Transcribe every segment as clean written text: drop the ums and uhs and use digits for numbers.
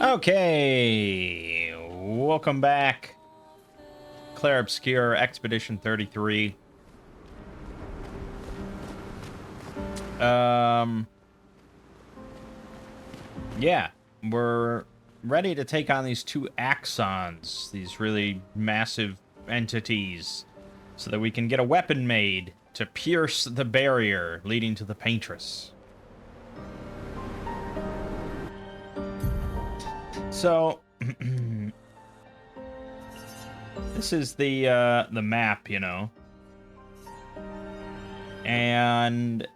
Okay, welcome back. Clair Obscur Expedition 33. Yeah, we're ready to take on these two axons, these really massive entities, so that we can get a weapon made to pierce the barrier leading to the paintress. So, this is the map, you know, and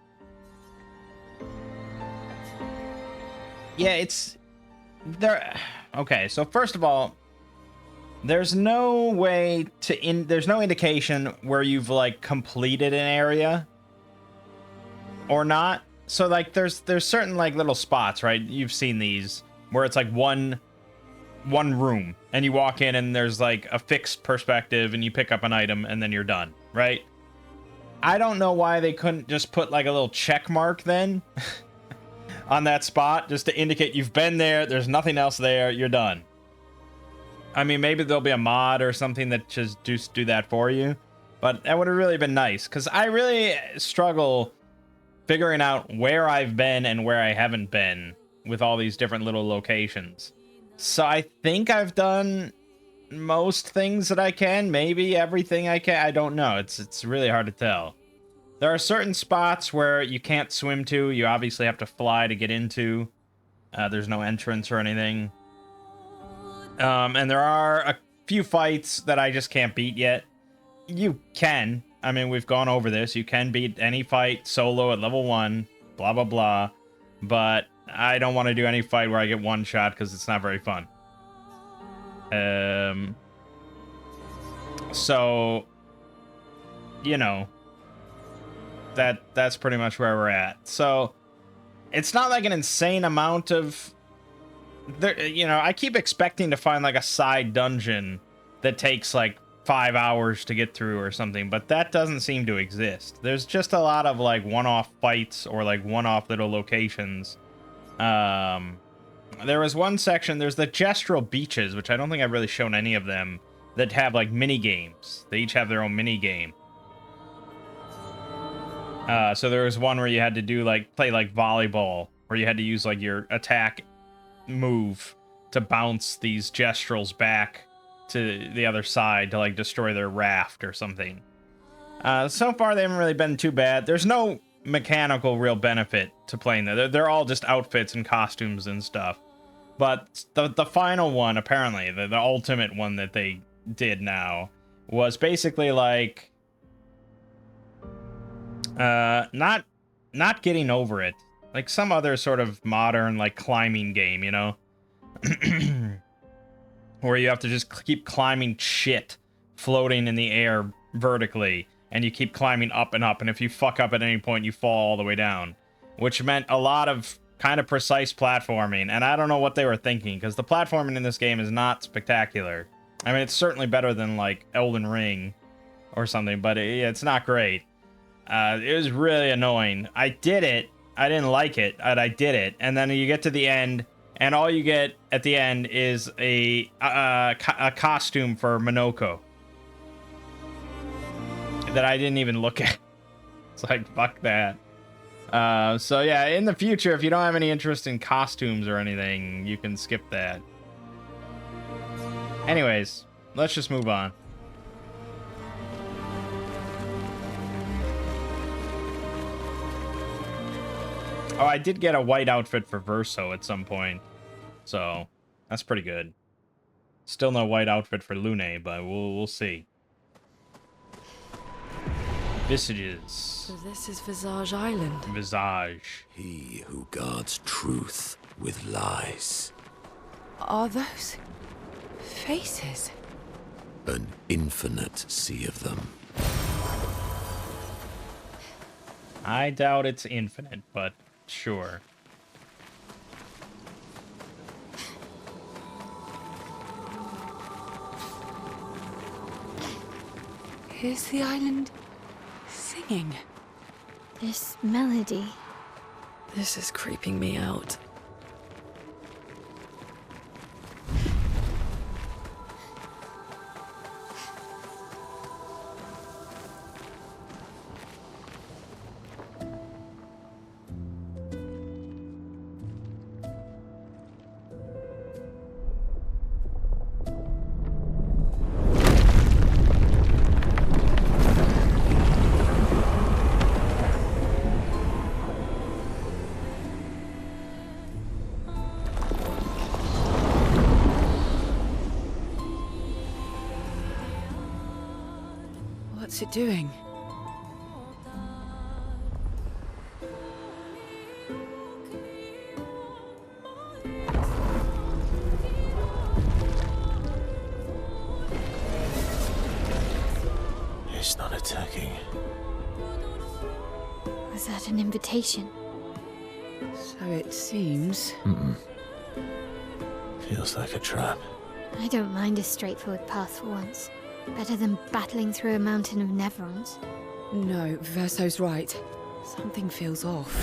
yeah, it's there. Okay, so first of all, there's no way to there's no indication where you've like completed an area or not. So like there's certain like little spots, right? You've seen these where it's like one room and you walk in and there's like a fixed perspective and you pick up an item and then you're done, right? I don't know why they couldn't just put like a little check mark then on that spot just to indicate you've been there, there's nothing else there, you're done. I mean, maybe there'll be a mod or something that just do that for you, but that would have really been nice because I really struggle figuring out where I've been and where I haven't been with all these different little locations. So I think I've done most things that I can, maybe everything I can. I don't know. It's really hard to tell. There are certain spots where you can't swim to. You obviously have to fly to get into. There's no entrance or anything. And there are a few fights that I just can't beat yet. You can. I mean, we've gone over this. You can beat any fight solo at level 1, blah, blah, blah. But I don't want to do any fight where I get one shot because it's not very fun. So, you know, that's pretty much where we're at. So, it's not like an insane amount of... you know, I keep expecting to find like a side dungeon that takes like 5 hours to get through or something, but that doesn't seem to exist. There's just a lot of like one-off fights or like one-off little locations. There was one section, there's the gestural beaches, which I don't think I've really shown any of them, that have like mini games. They each have their own mini game. So there was one where you had to do like play like volleyball, where you had to use like your attack move to bounce these gestrals back to the other side to like destroy their raft or something. So far they haven't really been too bad. There's no mechanical real benefit to playing there. They're all just outfits and costumes and stuff. But the final one, apparently, the ultimate one that they did now, was basically like not getting over it. Like some other sort of modern like climbing game, you know? Where you have to just keep climbing shit floating in the air vertically, and you keep climbing up and up, and if you fuck up at any point, you fall all the way down. Which meant a lot of kind of precise platforming, and I don't know what they were thinking, because the platforming in this game is not spectacular. I mean, it's certainly better than, like, Elden Ring or something, but it's not great. It was really annoying. I did it. I didn't like it, but I did it. And then you get to the end, and all you get at the end is a costume for Minoko that I didn't even look at. It's like, fuck that. So yeah, in the future, if you don't have any interest in costumes or anything, you can skip that. Anyways, let's just move on. Oh, I did get a white outfit for Verso at some point, so that's pretty good. Still no white outfit for Lune, but we'll see. Visages. So this is Visage Island. Visage. He who guards truth with lies. Are those faces? An infinite sea of them. I doubt it's infinite, but sure. Is the island singing? This melody. This is creeping me out. What's it doing? It's not attacking. Was that an invitation? So it seems. Feels like a trap. I don't mind a straightforward path for once. Better than battling through a mountain of Nevrons. No, Verso's right. Something feels off.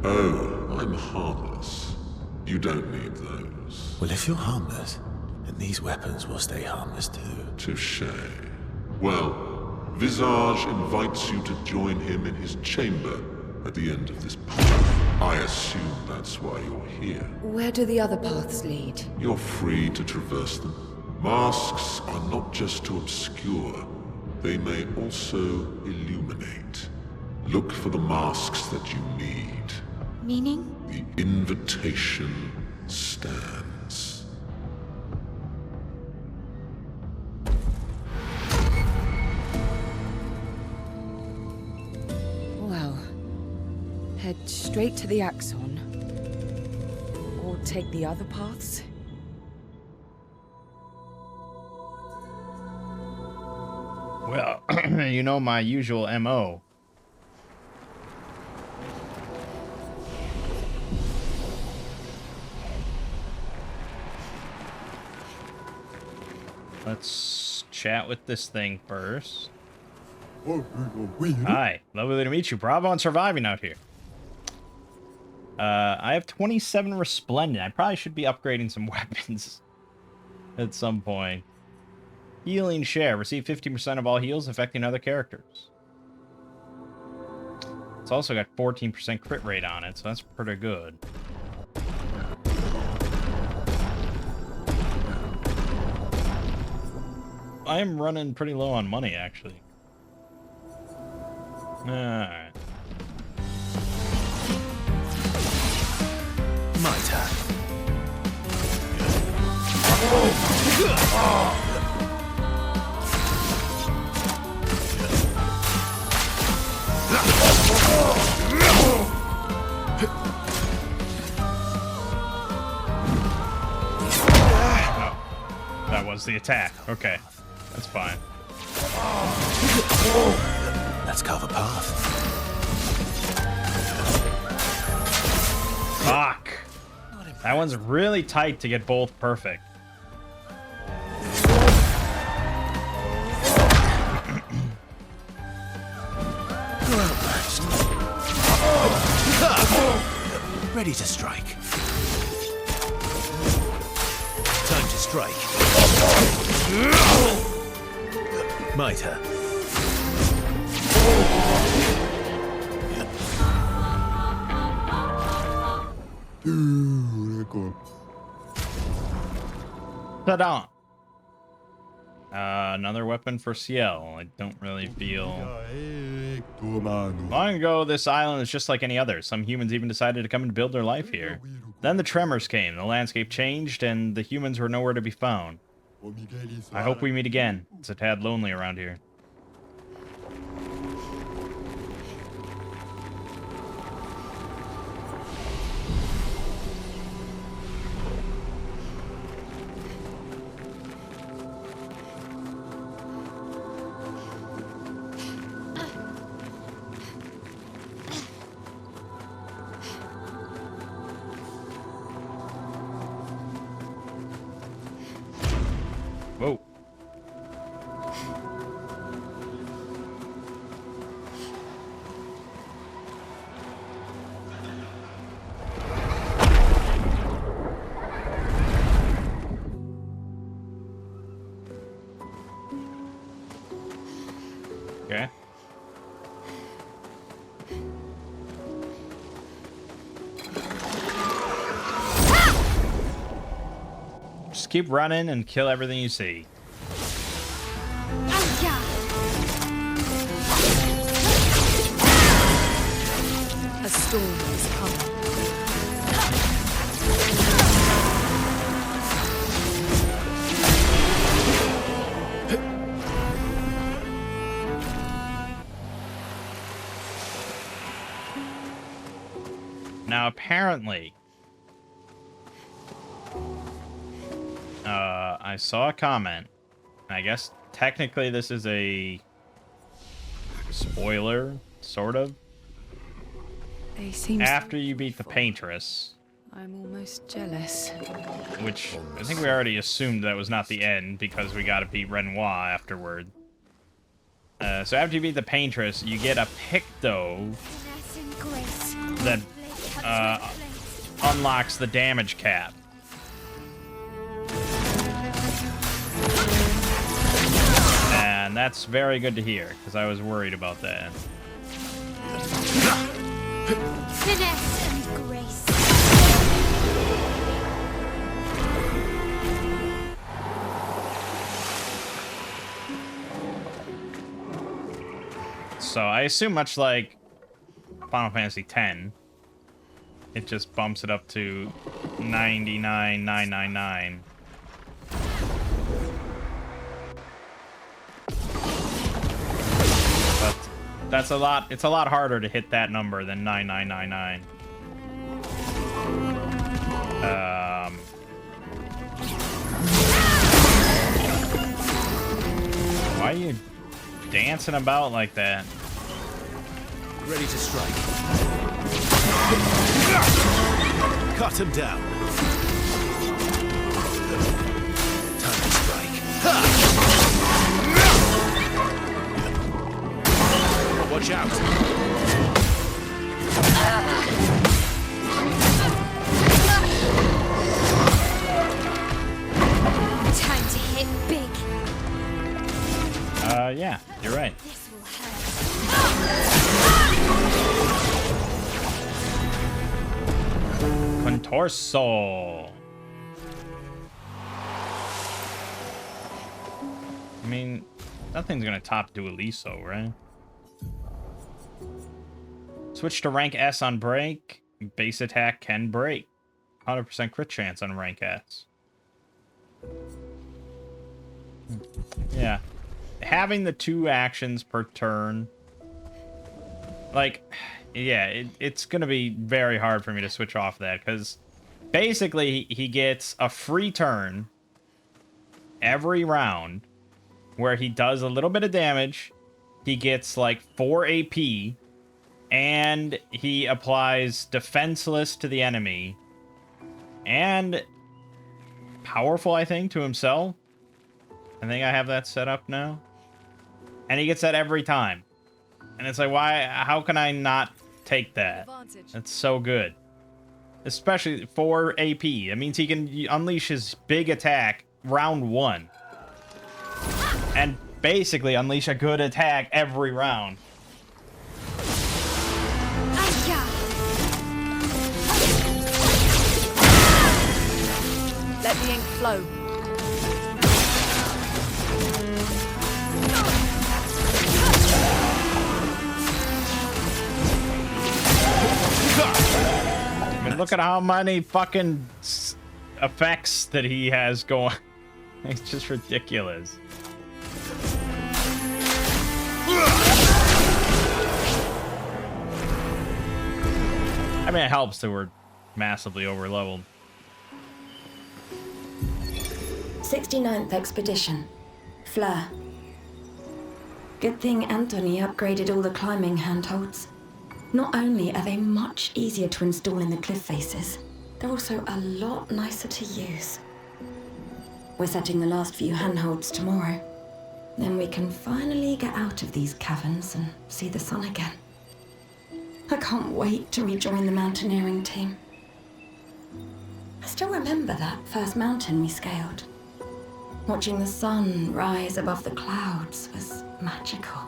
Oh, I'm harmless. You don't need those. Well, if you're harmless, then these weapons will stay harmless too. Touché. Well, Visage invites you to join him in his chamber at the end of this path. I assume that's why you're here. Where do the other paths lead? You're free to traverse them. Masks are not just to obscure. They may also illuminate. Look for the masks that you need. Meaning? The invitation stands. Well, head straight to the Axon. Or take the other paths. Well, you know my usual MO. Let's chat with this thing first. Hi, lovely to meet you. Bravo on surviving out here. I have 27 Resplendent. I probably should be upgrading some weapons at some point. Healing share. Receive 50% of all heals affecting other characters. It's also got 14% crit rate on it, so that's pretty good. I am running pretty low on money, actually. Alright. My turn. Oh, that was the attack. Okay, that's fine. Let's carve a path. Fuck! That one's really tight to get both perfect. Ready to strike. Time to strike. My turn. Ta-da! Another weapon for Ciel. I don't really feel... Long ago, this island is just like any other. Some humans even decided to come and build their life here. Then the tremors came, the landscape changed, and the humans were nowhere to be found. I hope we meet again. It's a tad lonely around here. Whoa. Okay. keep running and kill everything you see. A storm is coming. Now, apparently, I saw a comment. I guess technically this is a spoiler, sort of. They seem After you beat the Paintress, I'm almost jealous. which I think we already assumed that was not the end because we got to beat Renoir afterward. So after you beat the Paintress, you get a Picto that unlocks the damage cap. And that's very good to hear, because I was worried about that. Finesse and grace. So I assume much like Final Fantasy X, it just bumps it up to 99,999. But that's a lot. It's a lot harder to hit that number than 9999. Why are you dancing about like that? Ready to strike. Cut him down. Time to strike. Ha! Watch out. Time to hit big. Yeah, you're right. This will hurt. Contorso. I mean, nothing's gonna top Dualiso, right? Switch to rank S on break. Base attack can break. 100% crit chance on rank S. Yeah. Having the 2 actions per turn, like, yeah, it's gonna be very hard for me to switch off that, because basically he gets a free turn every round where he does a little bit of damage. He gets like 4 AP, and he applies defenseless to the enemy, and powerful, I think, to himself. I think I have that set up now. And he gets that every time. And it's like, why? How can I not take that? That's so good. Especially 4 AP. That means he can unleash his big attack round 1. And basically unleash a good attack every round. Let the ink flow. I mean, look at how many fucking effects that he has going. It's just ridiculous. I mean, it helps that we're massively over-leveled. 69th Expedition. Fleur. Good thing Anthony upgraded all the climbing handholds. Not only are they much easier to install in the cliff faces, they're also a lot nicer to use. We're setting the last few handholds tomorrow. Then we can finally get out of these caverns and see the sun again. I can't wait to rejoin the mountaineering team. I still remember that first mountain we scaled. Watching the sun rise above the clouds was magical.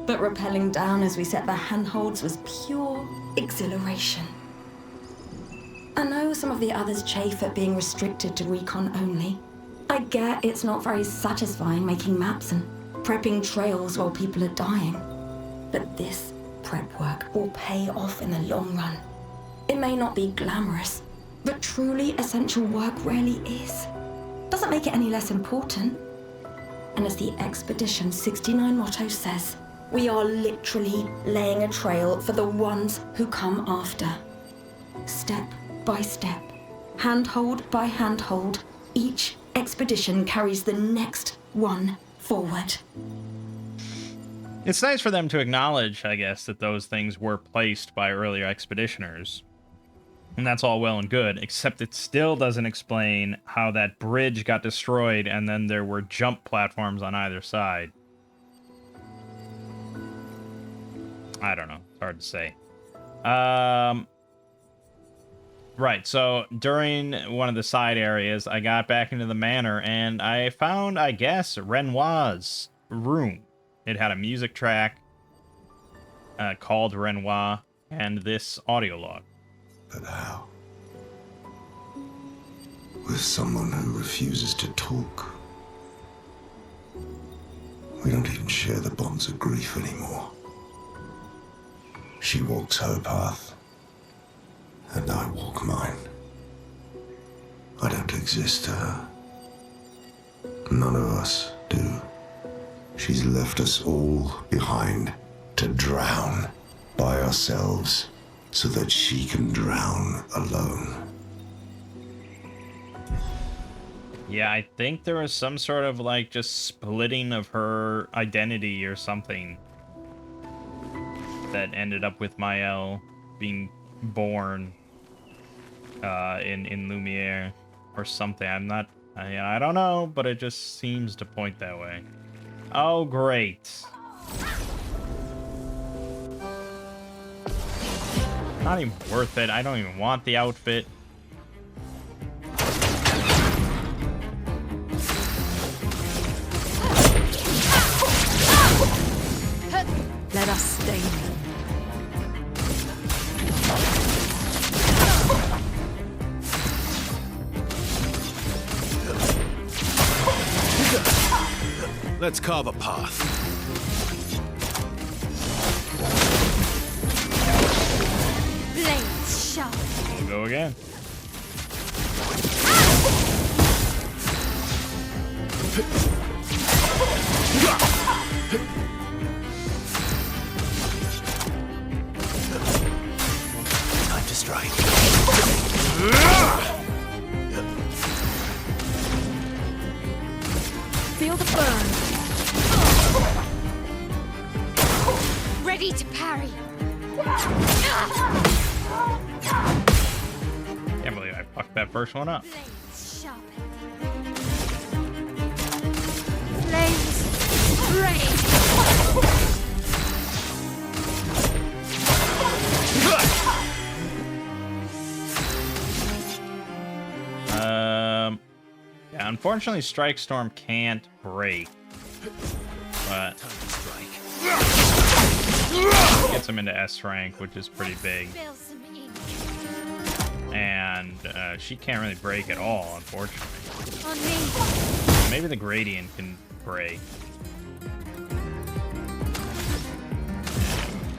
But rappelling down as we set the handholds was pure exhilaration. I know some of the others chafe at being restricted to recon only. I get it's not very satisfying making maps and prepping trails while people are dying. But this prep work will pay off in the long run. It may not be glamorous, but truly essential work rarely is. Doesn't make it any less important. And as the Expedition 69 motto says, we are literally laying a trail for the ones who come after. Step by step, handhold by handhold, each expedition carries the next one forward. It's nice for them to acknowledge, I guess, that those things were placed by earlier expeditioners. And that's all well and good, except it still doesn't explain how that bridge got destroyed and then there were jump platforms on either side. I don't know. It's hard to say. Right, so during one of the side areas, I got back into the manor and I found, I guess, Renoir's room. It had a music track called Renoir and this audio log. But how? With someone who refuses to talk. We don't even share the bonds of grief anymore. She walks her path, and I walk mine. I don't exist to her. None of us do. She's left us all behind to drown by ourselves so that she can drown alone. Yeah, I think there was some sort of, like, just splitting of her identity or something that ended up with Maëlle being born in Lumiere or something. I don't know, but it just seems to point that way. Oh, great. Not even worth it. I don't even want the outfit. Let us stay. Let's carve a path. Blades sharp. We'll go again. Time to strike. Feel the burn. Ready to parry. Can't believe I fucked that first one up. Blades sharp. Flames rain. Yeah, unfortunately, Strike Storm can't break, but gets him into S rank, which is pretty big. Spill some ink. And she can't really break at all, unfortunately. On me. Maybe the Gradient can break.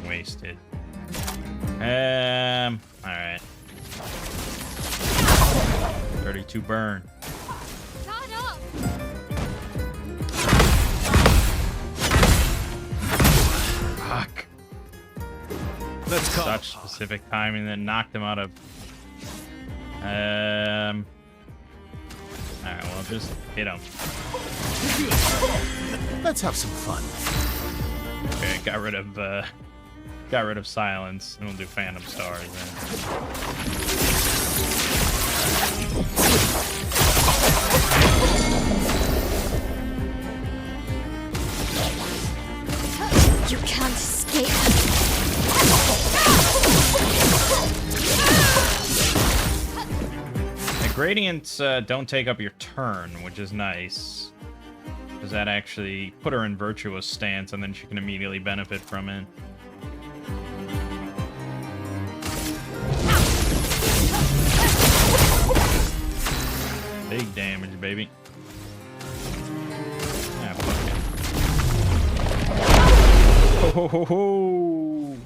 Wasted. Alright. 32 burn. Caught up. Fuck. Let's carve Such specific timing that knocked him out of. Alright, well, just hit him. Let's have some fun. Okay, got rid of silence, and we'll do Phantom Stars then. You can't escape. The gradients don't take up your turn, which is nice. Because that actually put her in virtuous stance, and then she can immediately benefit from it. Big damage, baby. Ah, fuck it. Ho ho ho ho!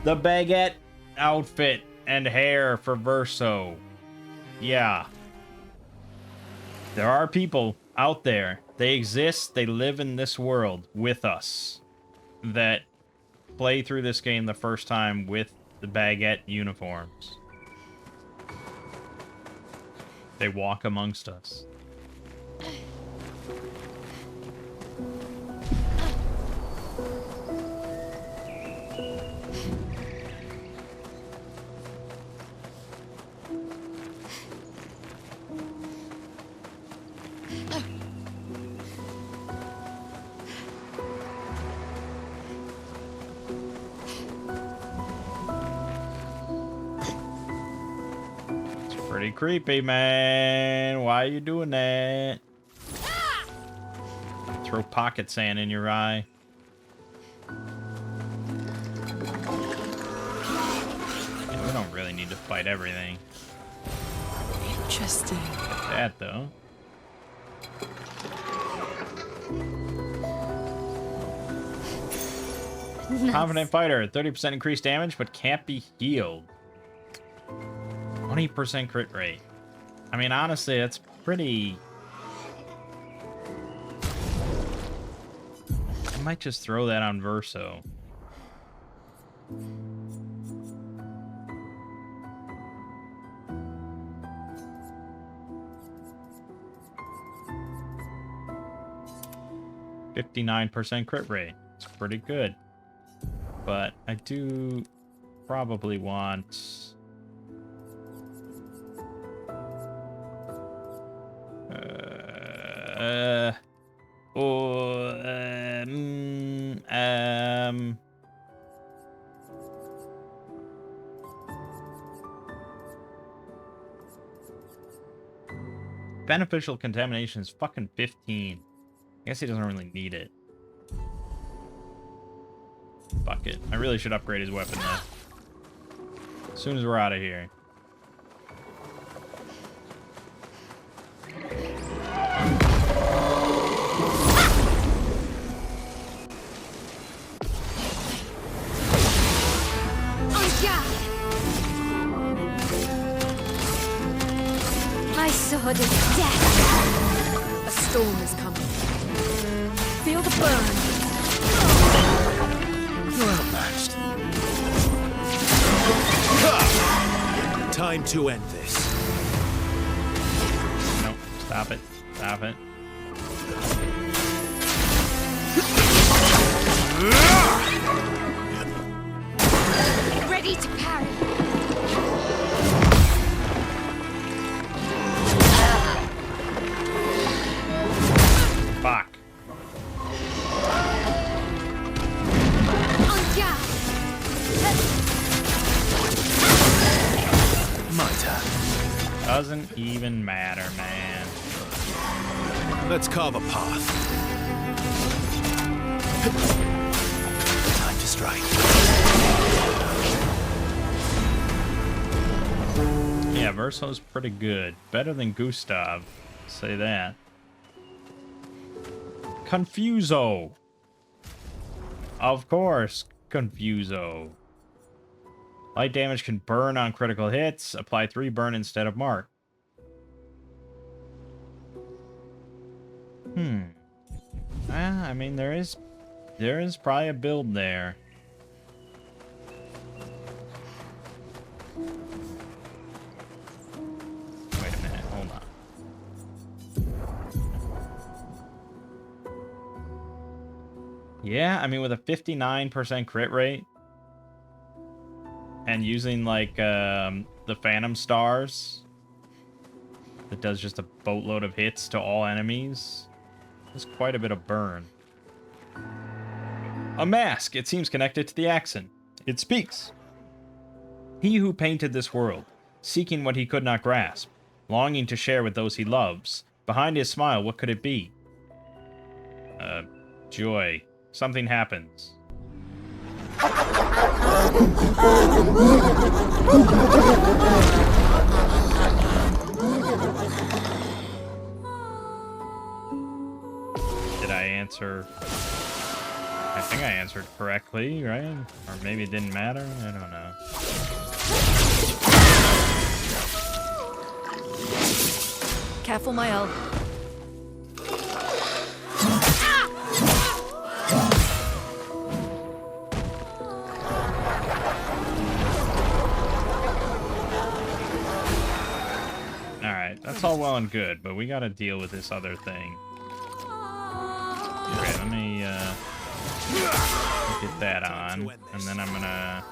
The baguette outfit and hair for Verso. Yeah. There are people out there. They exist. They live in this world with us. That play through this game the first time with the baguette uniforms. They walk amongst us. Pretty creepy, man. Why are you doing that? Throw pocket sand in your eye. Yeah, we don't really need to fight everything. Interesting. That though. Nice. Confident fighter, 30% increased damage, but can't be healed. 20% crit rate. I mean, honestly, that's pretty... I might just throw that on Verso. %59% crit rate. It's pretty good. But I do probably want... Beneficial contamination is fucking 15. I guess he doesn't really need it. Fuck it. I really should upgrade his weapon though. As soon as we're out of here. My sword is death. A storm is coming. Feel the burn. You're outmatched. Time to end this. Nope. Stop it. Stop it. Ready to parry. Fuck. My turn. Doesn't even matter, man. Let's carve a path. Time to strike. Yeah, Verso's pretty good. Better than Gustav. Say that. Confuso. Of course, Confuso. Light damage can burn on critical hits. Apply 3 burn instead of mark. I mean, there is probably a build there. Wait a minute, hold on. Yeah, I mean, with a 59% crit rate and using like the Phantom Stars that does just a boatload of hits to all enemies, there's quite a bit of burn. A mask. It seems connected to the accent. It speaks. He who painted this world, seeking what he could not grasp, longing to share with those he loves. Behind his smile, what could it be? Joy. Something happens. Did I answer? I think I answered correctly, right? Or maybe it didn't matter? I don't know. Careful, Mael. Alright, that's all well and good, but we gotta deal with this other thing. Okay, let me get that on, and then I'm gonna...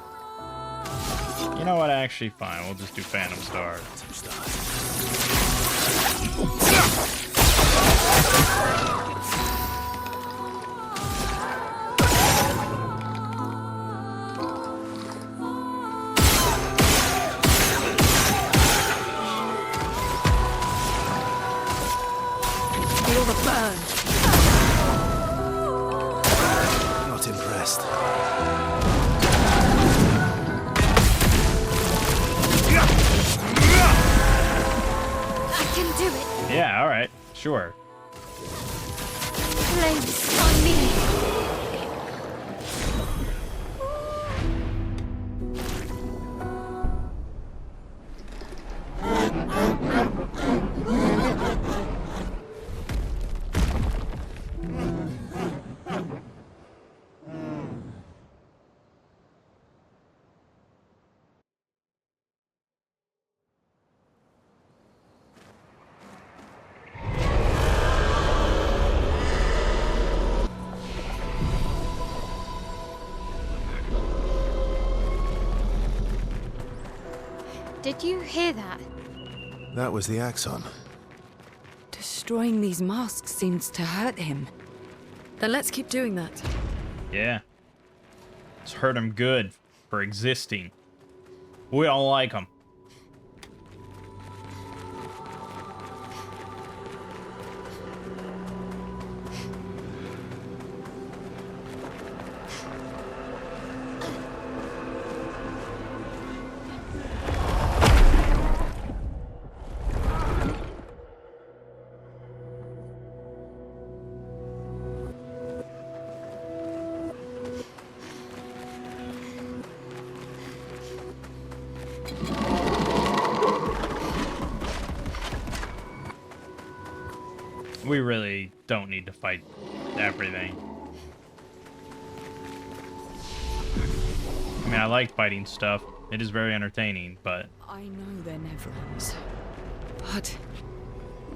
You know what, actually, fine, we'll just do Phantom Star. Feel the burn. Not impressed. I can do it. Yeah, alright, sure. Flames on me. Did you hear that? That was the Axon. Destroying these masks seems to hurt him. Then let's keep doing that. Yeah. It's hurt him good for existing. We don't like him. We really don't need to fight everything. I mean, I like fighting stuff. It is very entertaining, but... I know they're Neverons. But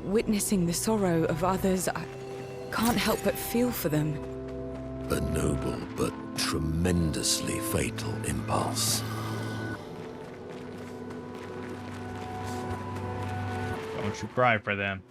witnessing the sorrow of others, I can't help but feel for them. A noble but tremendously fatal impulse. Don't you cry for them.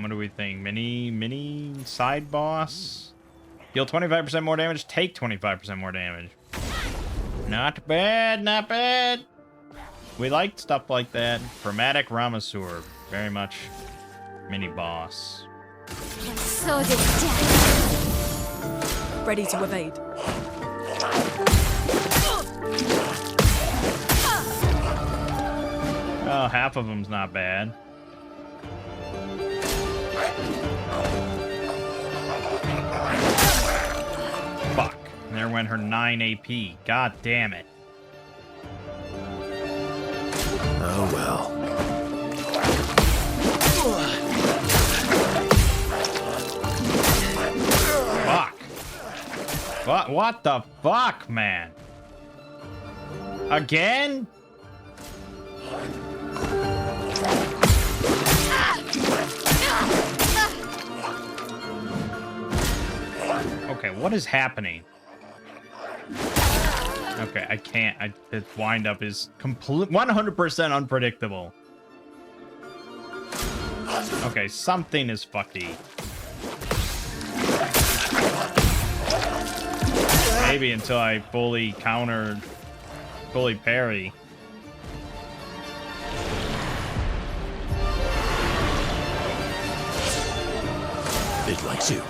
What do we think? Mini side boss? Deal 25% more damage, take 25% more damage. Not bad, not bad. We like stuff like that. Chromatic Ramasur. Very much mini boss. My sword is death. Ready to evade. Oh, half of them's not bad. Fuck. There went her 9 AP. God damn it. Oh well. Fuck. What the fuck, man? Again? Okay, what is happening? Okay, I can't. The wind-up is complete 100% unpredictable. Okay, something is fucky. Maybe until I fully parry. It likes you.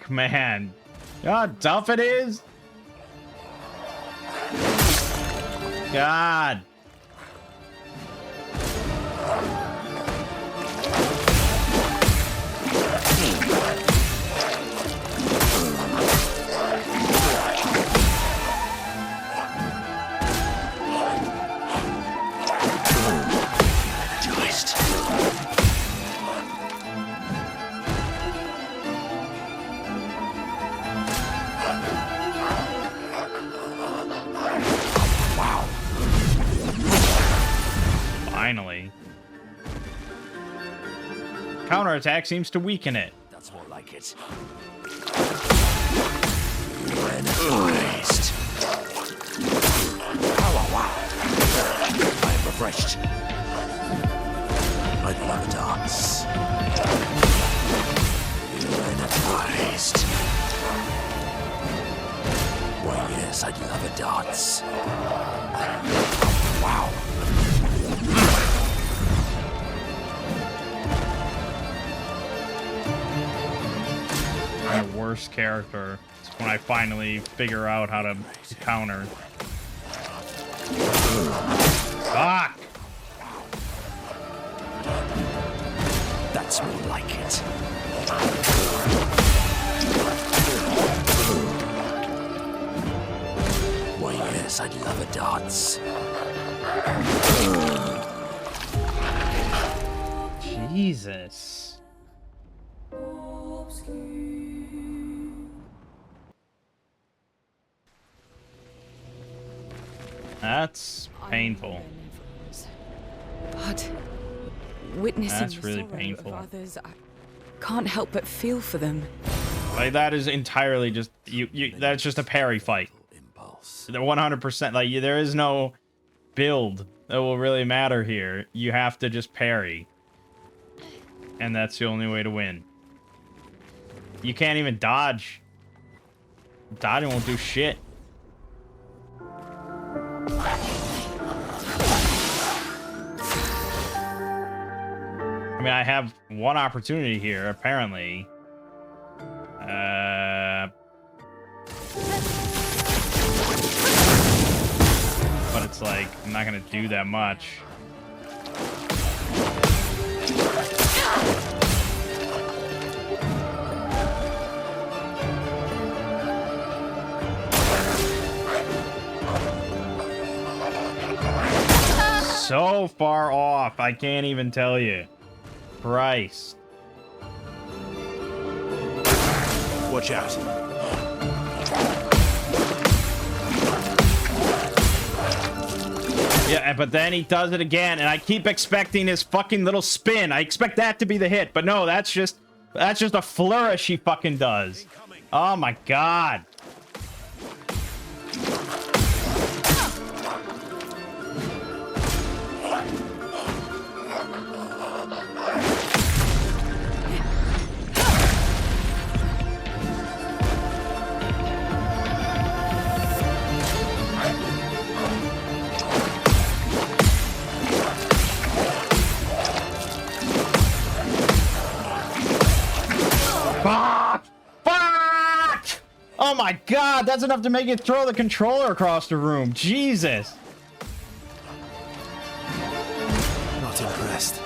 Fuck, man. You know how tough it is? God. Finally. Counterattack seems to weaken it. That's more like it. Energized. Wow. I am refreshed. I'd love a dance. Energized. Why, yes, I'd love a dance. Wow. My worst character is when I finally figure out how to counter. Fuck! That's more like it. Why, yes, I'd love a dance. Jesus. That's painful. But witnessing That's the really sorrow painful. of others, I can't help but feel for them. Like, that is entirely just that's just a parry fight. Impulse. They're 100%. Like, there is no build that will really matter here. You have to just parry, and that's the only way to win. You can't even dodge. Dodging won't do shit. I mean, I have one opportunity here, apparently. But it's like, I'm not gonna do that much. So far off, I can't even tell you. Christ. Watch out. Yeah, but then he does it again, and I keep expecting his fucking little spin. I expect that to be the hit, but no, that's just a flourish he fucking does. Oh my god. Fuck! Fuck! Oh my god, that's enough to make it throw the controller across the room. Jesus. Not impressed.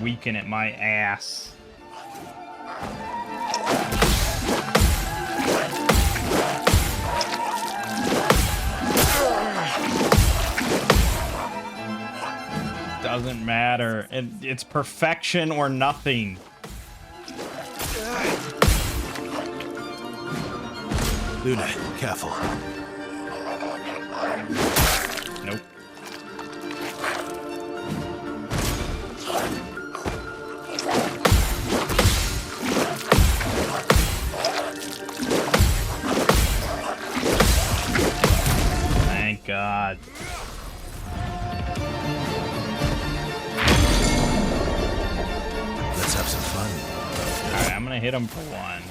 Weaken at my ass. Doesn't matter. It's perfection or nothing. Luna, careful. Nope. Thank God. Let's have some fun. Alright, I'm gonna hit him for one.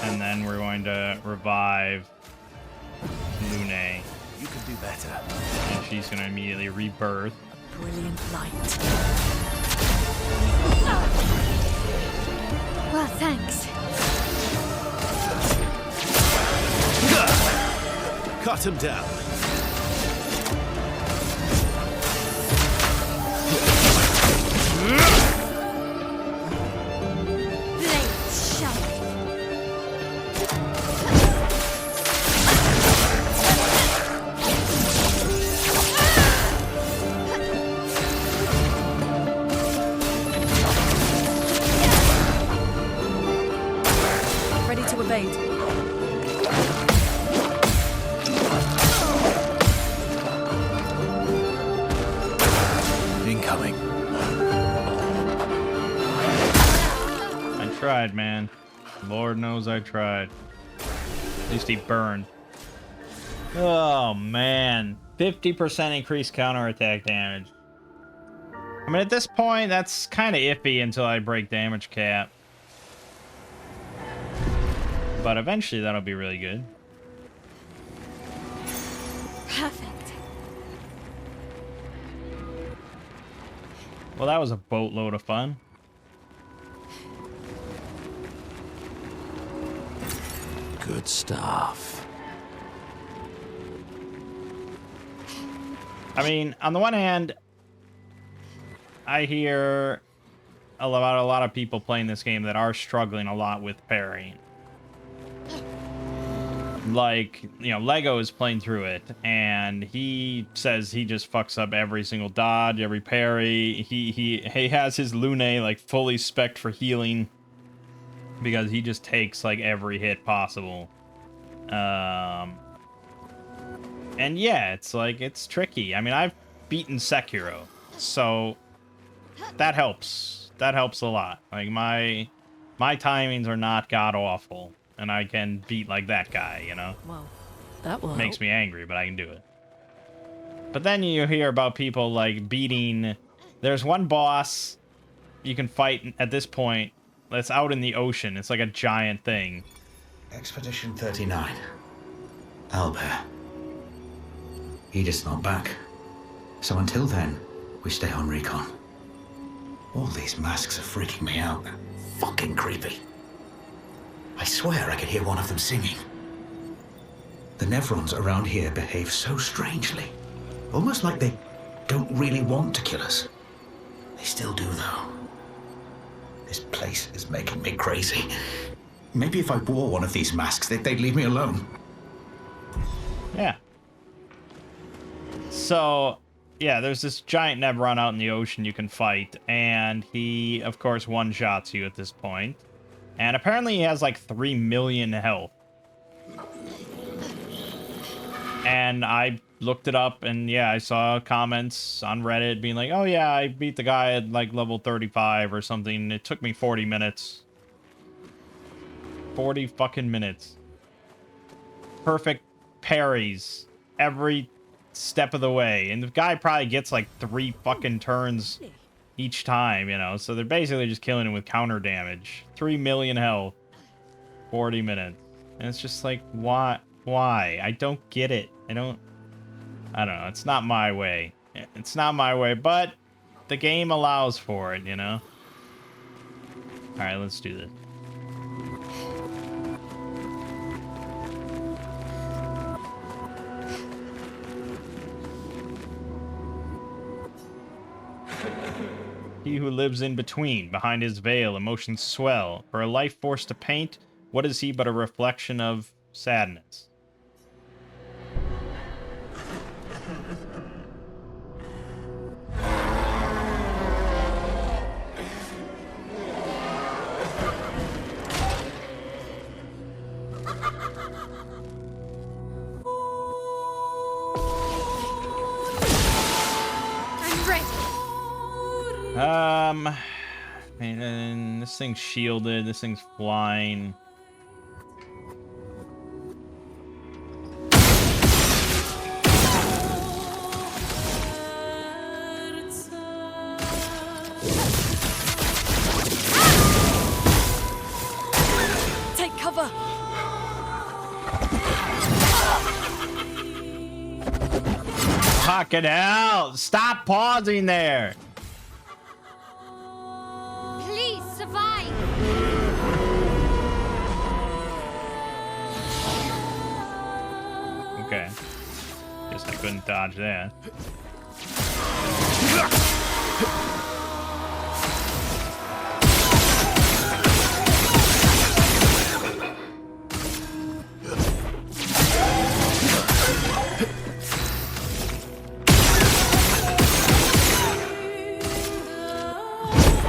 And then we're going to revive Lune. You can do better. And she's gonna immediately rebirth. Brilliant light. Well, thanks. Cut him down. Blades sharp. Ready to evade. Incoming. I tried, man. Lord knows I tried. At least he burned. Oh, man. 50% increased counterattack damage. I mean, at this point, that's kind of iffy until I break damage cap. But eventually, that'll be really good. Perfect. Well, that was a boatload of fun. Good stuff. I mean, on the one hand, I hear a lot of people playing this game that are struggling a lot with parrying. Like, you know, Lego is playing through it, and he says he just fucks up every single dodge, every parry. He has his Lune, like, fully spec'd for healing, because he just takes, like, every hit possible. And yeah, it's, like, it's tricky. I mean, I've beaten Sekiro, so that helps. That helps a lot. Like, my timings are not god-awful. And I can beat like that guy, you know? Well, that will Makes help. me angry, but I can do it. But then you hear about people like beating... There's one boss you can fight at this point that's out in the ocean. It's like a giant thing. Expedition 39. Albert. Edith's not back. So until then, we stay on recon. All these masks are freaking me out. They're fucking creepy. I swear I could hear one of them singing. The Nevrons around here behave so strangely. Almost like they don't really want to kill us. They still do, though. This place is making me crazy. Maybe if I wore one of these masks, they'd leave me alone. Yeah. So, yeah, there's this giant Nevron out in the ocean you can fight. And he, of course, one-shots you at this point. And apparently he has like 3 million health. And I looked it up, and yeah, I saw comments on Reddit being like, oh yeah, I beat the guy at like level 35 or something. It took me 40 minutes. 40 fucking minutes. Perfect parries every step of the way. And the guy probably gets like 3 fucking turns each time, you know, so they're basically just killing him with counter damage. 3 million health, 40 minutes, and it's just like, why? I don't get it. I don't know. It's not my way. It's not my way, but the game allows for it, you know. All right, let's do this. He who lives in between, behind his veil, emotions swell. For a life forced to paint, what is he but a reflection of sadness? I'm ready. Man, this thing's shielded. This thing's flying. Take cover. Fucking hell! Stop pausing there! Please survive! Okay. Guess I couldn't dodge that.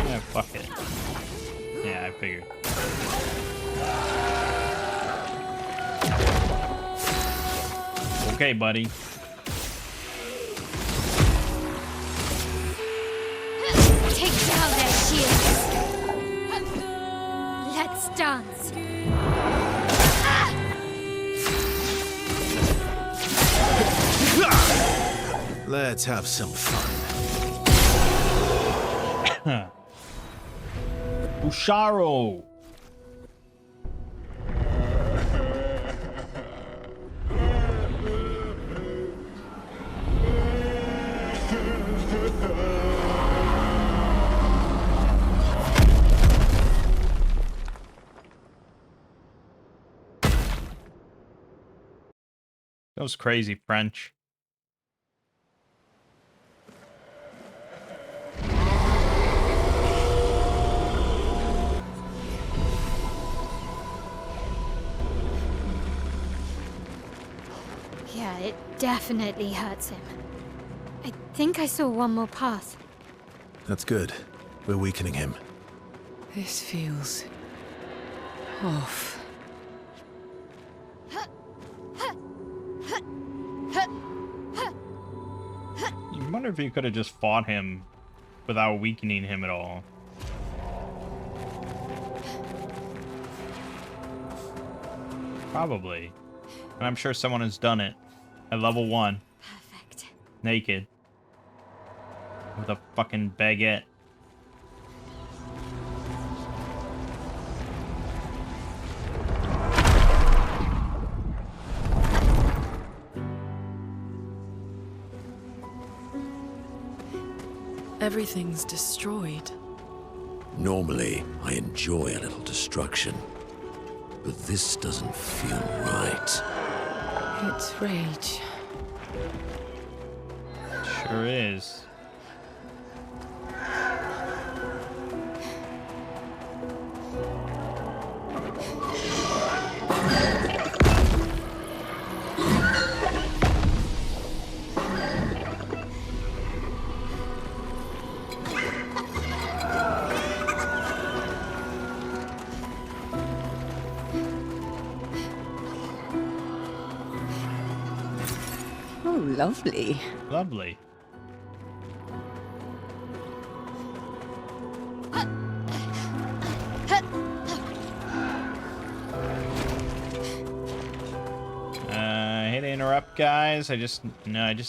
Yeah, fuck it. Yeah, I figured. Okay, buddy. Take down their shields! Let's dance! Let's have some fun. Usharo! That was crazy French. Yeah, it definitely hurts him. I think I saw one more pass. That's good. We're weakening him. This feels off. You wonder if you could have just fought him without weakening him at all. Probably. And I'm sure someone has done it at level 1. Perfect. Naked. With a fucking baguette. Everything's destroyed. Normally, I enjoy a little destruction. But this doesn't feel right. It's rage. Sure is. Oh, lovely. Lovely. Hate to interrupt, guys. I just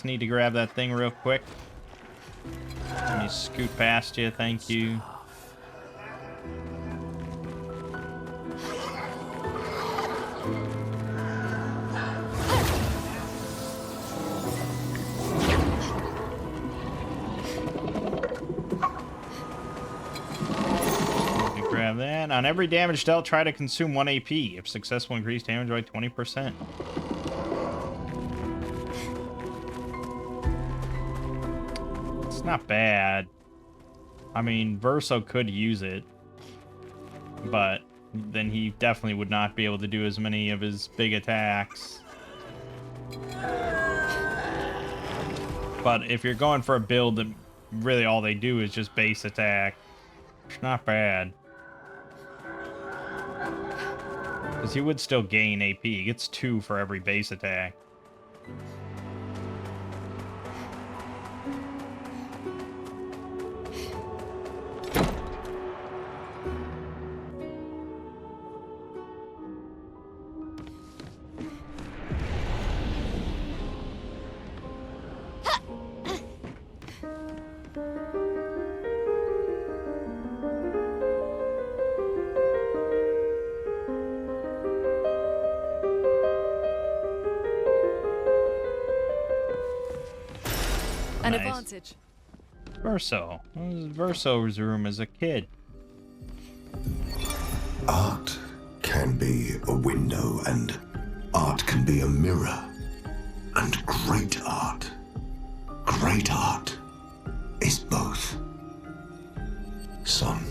need to grab that thing real quick. Let me scoot past you, thank you. Grab that. On every damage dealt, try to consume 1 AP. If successful, increase damage by 20%. It's not bad. I mean, Verso could use it, but then he definitely would not be able to do as many of his big attacks. But if you're going for a build that really all they do is just base attack, it's not bad. Because he would still gain AP. He gets 2 for every base attack. An nice. advantage. Verso. What was Verso's room as a kid? Art can be a window, and art can be a mirror. And great art is both. Son,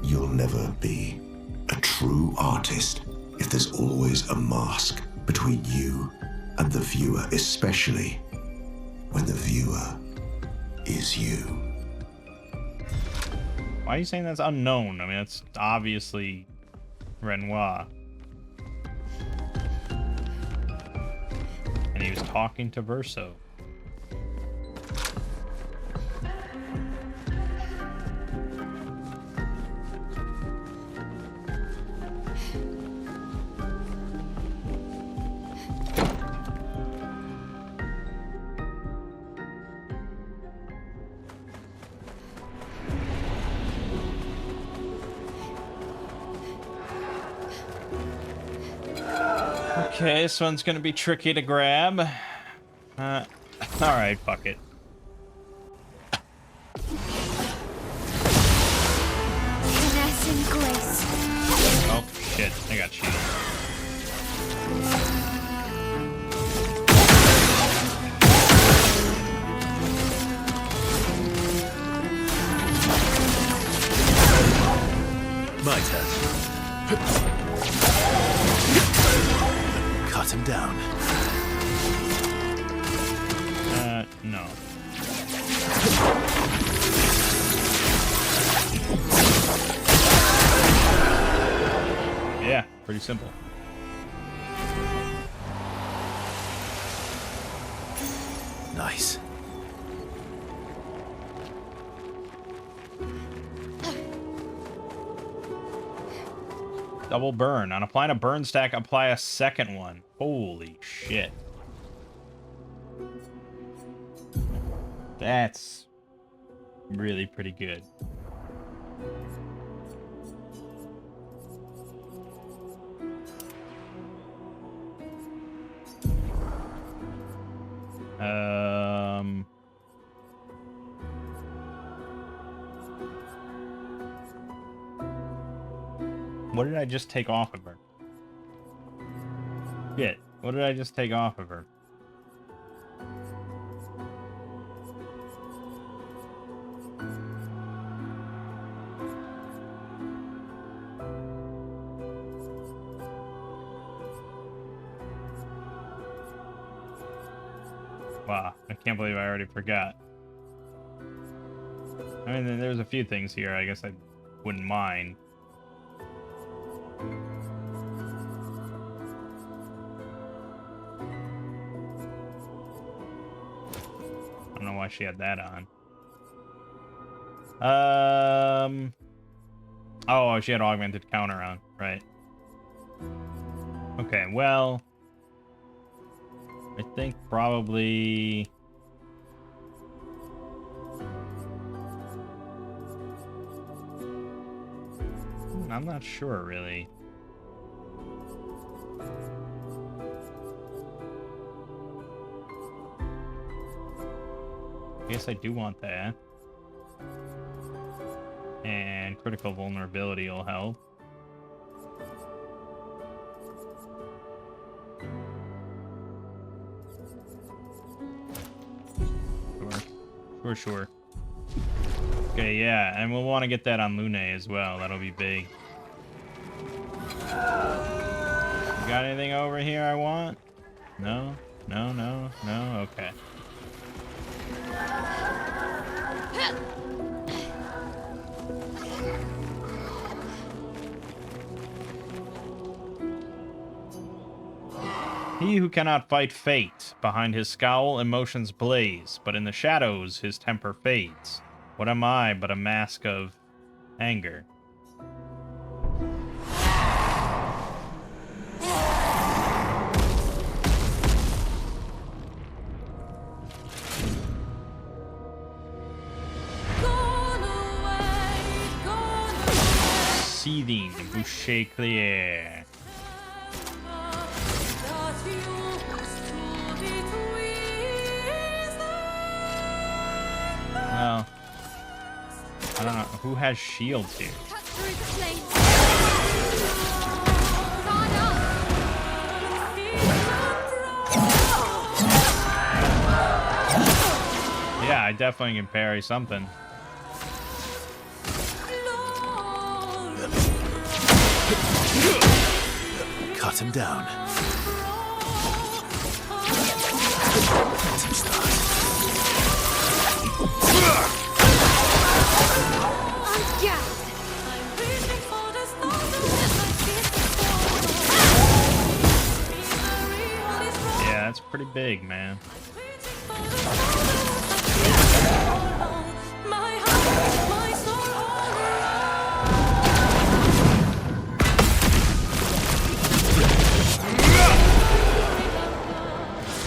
you'll never be a true artist if there's always a mask between you and the viewer, especially when the viewer is you. Why are you saying that's unknown? I mean, that's obviously Renoir. And he was talking to Verso. Okay, this one's gonna be tricky to grab. Alright, fuck it. Finesse and grace. Oh, shit. I got cheated. My turn. Cut him down. No. Yeah, pretty simple. Nice. Double burn. On applying a burn stack, apply a second one. Holy shit. That's really pretty good. What did I just take off of her? Shit. What did I just take off of her? Wow, I can't believe I already forgot. I mean, there's a few things here I guess I wouldn't mind. I don't know why she had that on. Oh, she had augmented counter on, right. Okay, well, I think probably I'm not sure really. I guess I do want that. And critical vulnerability will help. Sure. Okay, yeah, and we'll want to get that on Lune as well. That'll be big. You got anything over here I want? No? No? Okay. He who cannot fight fate, behind his scowl emotions blaze, but in the shadows his temper fades. What am I but a mask of anger? Seething Boucher Clair. who has shields here? Cut through the flames. Yeah, I definitely can parry something. Cut him down. Yeah, that's pretty big, man.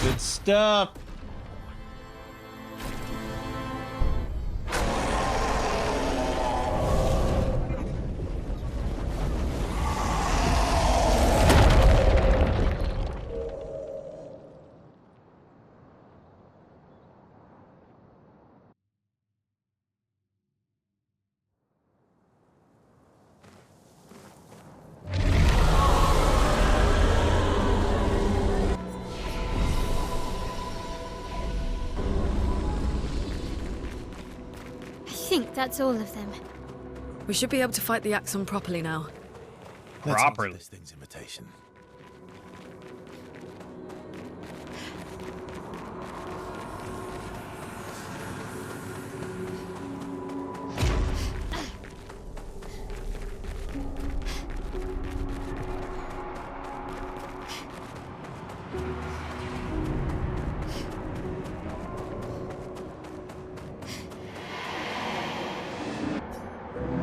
Good stuff. I think that's all of them. We should be able to fight the Axon properly now. Let's Properly. answer this thing's invitation.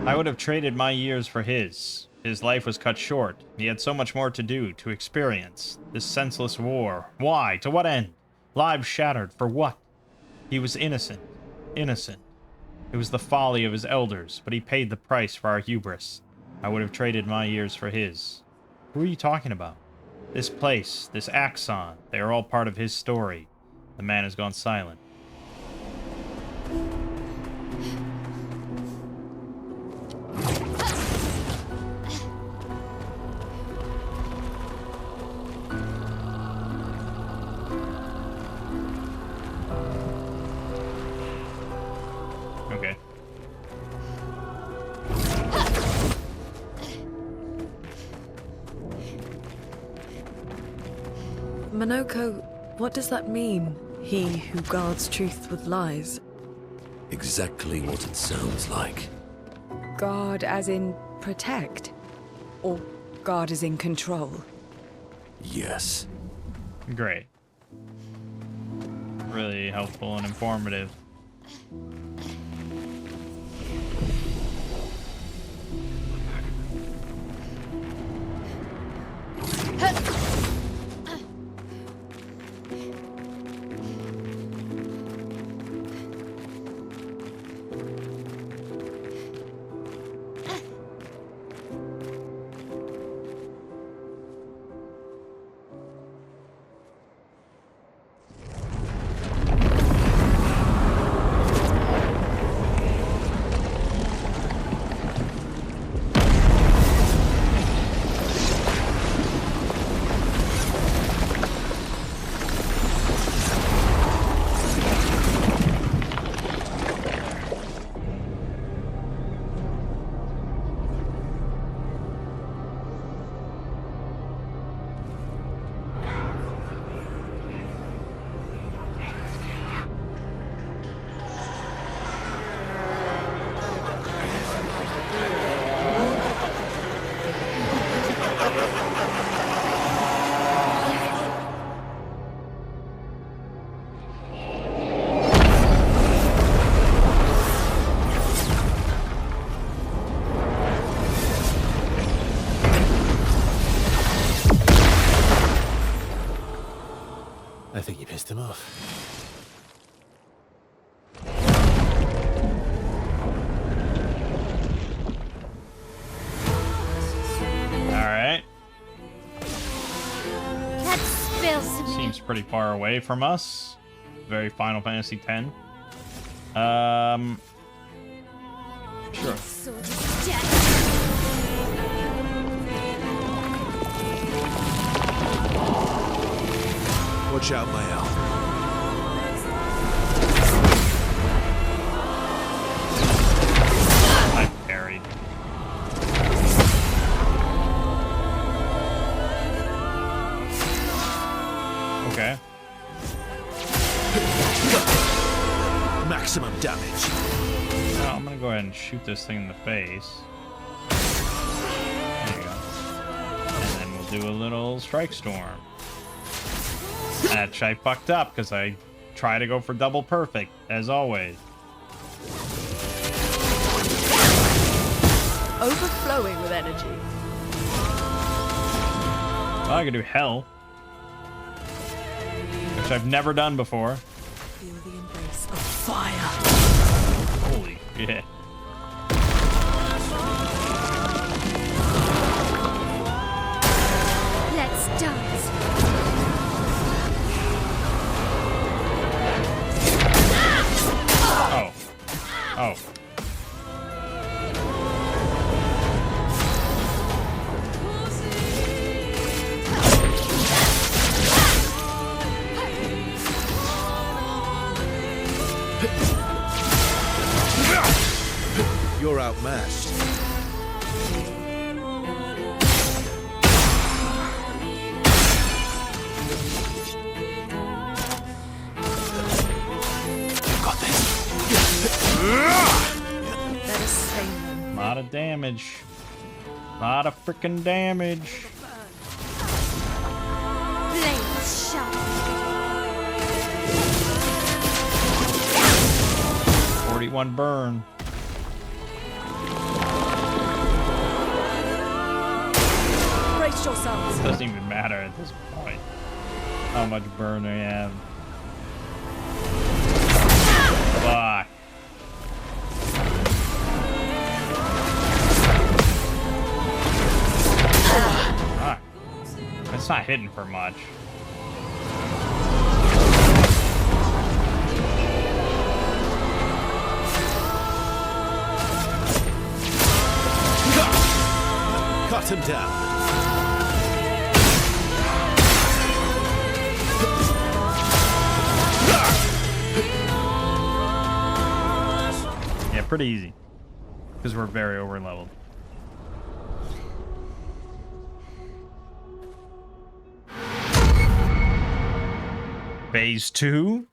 I would have traded my years for his. His life was cut short. He had so much more to do, to experience. This senseless war. Why? To what end? Lives shattered. For what? He was innocent. Innocent. It was the folly of his elders, but he paid the price for our hubris. I would have traded my years for his. Who are you talking about? This place, this Axon, they are all part of his story. The man has gone silent. Okay. Monoko, what does that mean? He who guards truth with lies. Exactly what it sounds like. Guard as in protect? Or guard as in control? Yes. Great. Really helpful and informative. I think you pissed him off. Alright. Let's spill some. Seems pretty far away from us. Very Final Fantasy X. Sure. Sword is death. Watch out, my elf. I parried. Okay. Maximum damage. Well, I'm gonna go ahead and shoot this thing in the face. There you go. And then we'll do a little strike storm. That I fucked up because I try to go for double perfect, as always. Overflowing with energy. Well, I could do hell, which I've never done before. Feel the embrace of fire. Holy shit. Let's dance. Oh. Oh. You're outmatched. Got this. Let us slay them. Lot of damage. Lot of freaking damage. Blades sharp. 41 burn. Brace yourselves. Doesn't even matter at this point how much burn they have. Fuck. Fuck. That's not hitting for much. Cut him down. Yeah, pretty easy. Because we're very over leveled. Phase 2.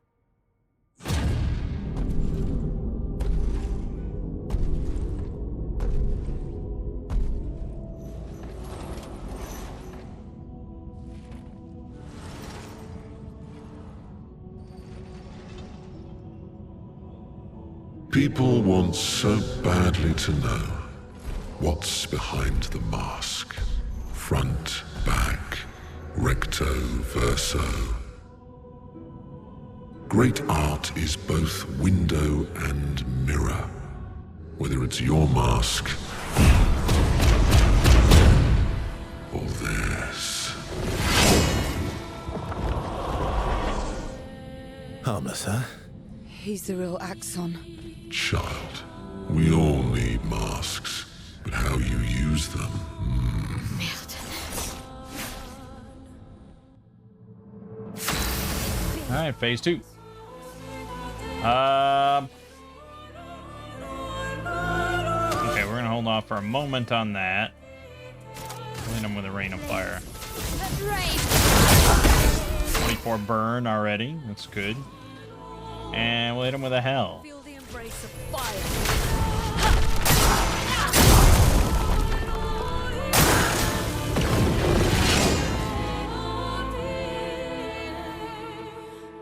People want so badly to know what's behind the mask. Front, back, recto, verso. Great art is both window and mirror. Whether it's your mask or theirs. Harmless, huh? He's the real Axon. Child, we all need masks, but how you use them. Alright, phase 2. Okay, we're gonna hold off for a moment on that. Hit him with a rain of fire. 24 burn already. That's good. And we'll hit him with a hell. Feel the embrace of fire.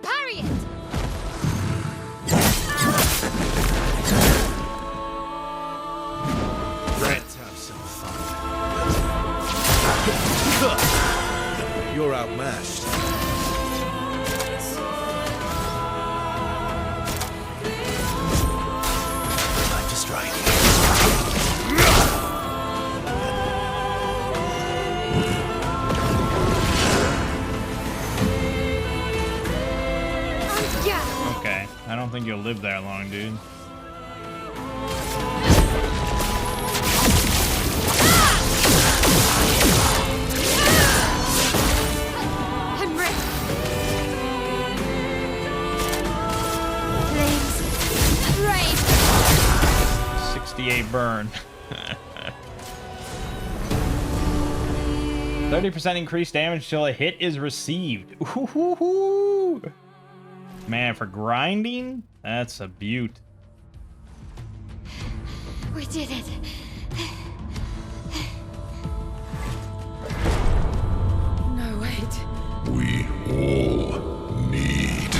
Parry it. Let's have some fun. You're outmatched. Time to strike. Okay, I don't think you'll live that long, dude. burn. 30% increased damage till a hit is received. Ooh, man, for grinding, that's a beaut. We did it. No, wait. We all need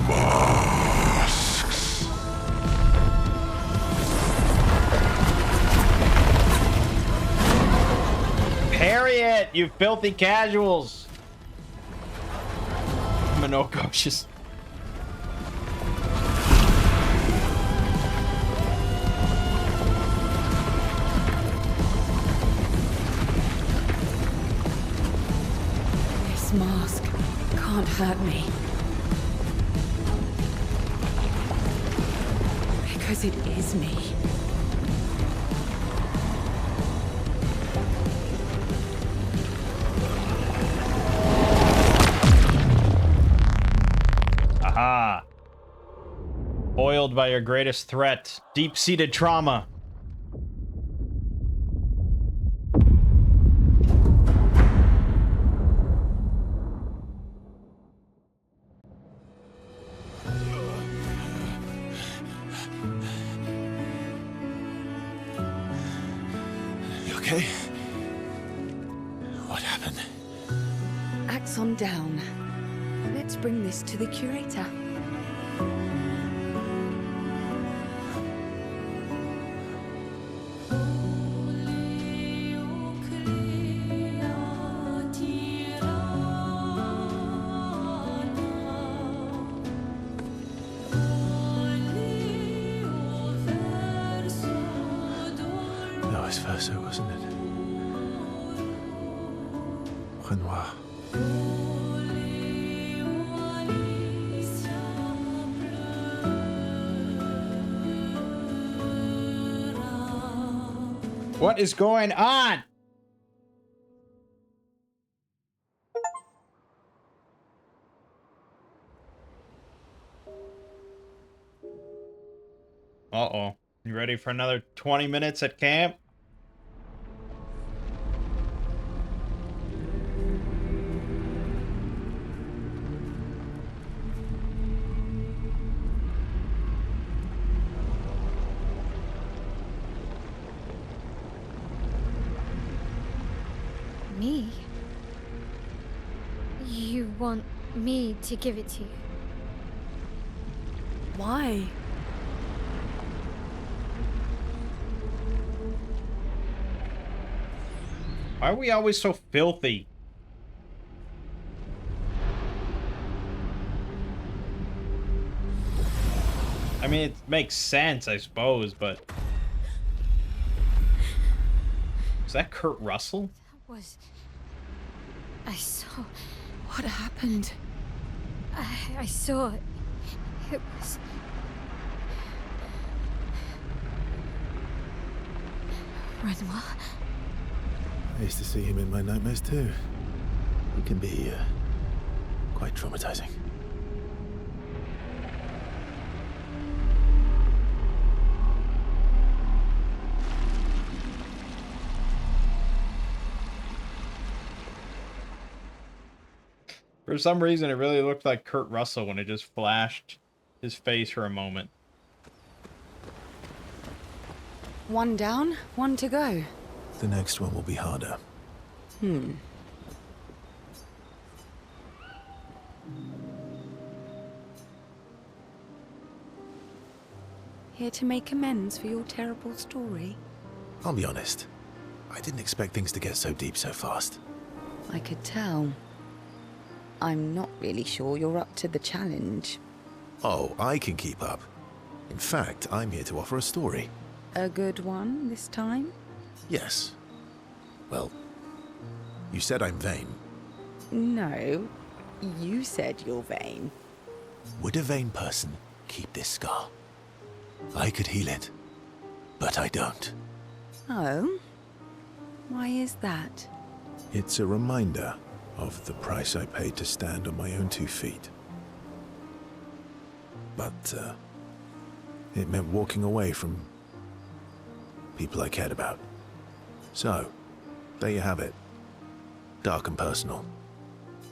masks. Parry it, you filthy casuals. Minoko just... This mask can't hurt me. Because it is me. Aha. Foiled by your greatest threat, deep-seated trauma. You okay? What happened? Axon down. Let's bring this to the curator. That was Verso, wasn't it? Renoir. What is going on? Uh-oh. You ready for another 20 minutes at camp? Me? You want me to give it to you? Why? Why are we always so filthy? I mean, it makes sense, I suppose, but... Is that Kurt Russell? I saw... What happened? I saw... It was... Renoir? I used to see him in my nightmares too. He can be quite traumatizing. For some reason, it really looked like Kurt Russell when it just flashed his face for a moment. One down, one to go. The next one will be harder. Here to make amends for your terrible story? I'll be honest. I didn't expect things to get so deep so fast. I could tell. I'm not really sure you're up to the challenge. Oh, I can keep up. In fact, I'm here to offer a story. A good one this time? Yes. Well, you said I'm vain. No, you said you're vain. Would a vain person keep this scar? I could heal it, but I don't. Oh? Why is that? It's a reminder of the price I paid to stand on my own 2 feet. But, it meant walking away from people I cared about. So, there you have it. Dark and personal.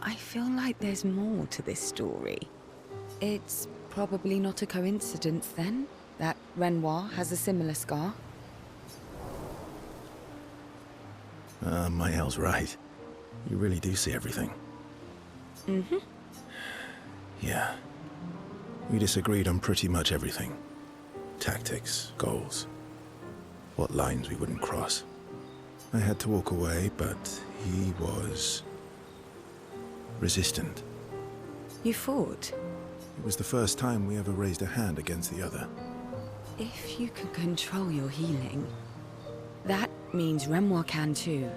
I feel like there's more to this story. It's probably not a coincidence, then, that Renoir has a similar scar. Mael's right. You really do see everything. Mm-hmm. Yeah. We disagreed on pretty much everything. Tactics, goals. What lines we wouldn't cross. I had to walk away, but he was... resistant. You fought? It was the first time we ever raised a hand against the other. If you can control your healing, that means Renoir can too.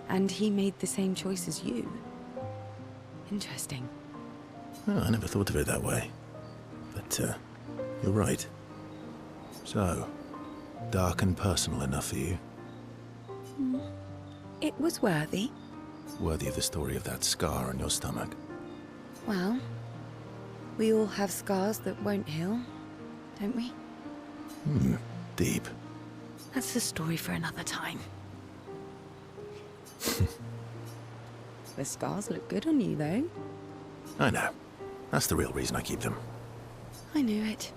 And he made the same choice as you. Interesting. Oh, I never thought of it that way. But, you're right. So, dark and personal enough for you? It was worthy. Worthy of the story of that scar on your stomach. Well, we all have scars that won't heal, don't we? Deep. That's a story for another time. The scars look good on you, though. I know. That's the real reason I keep them. I knew it.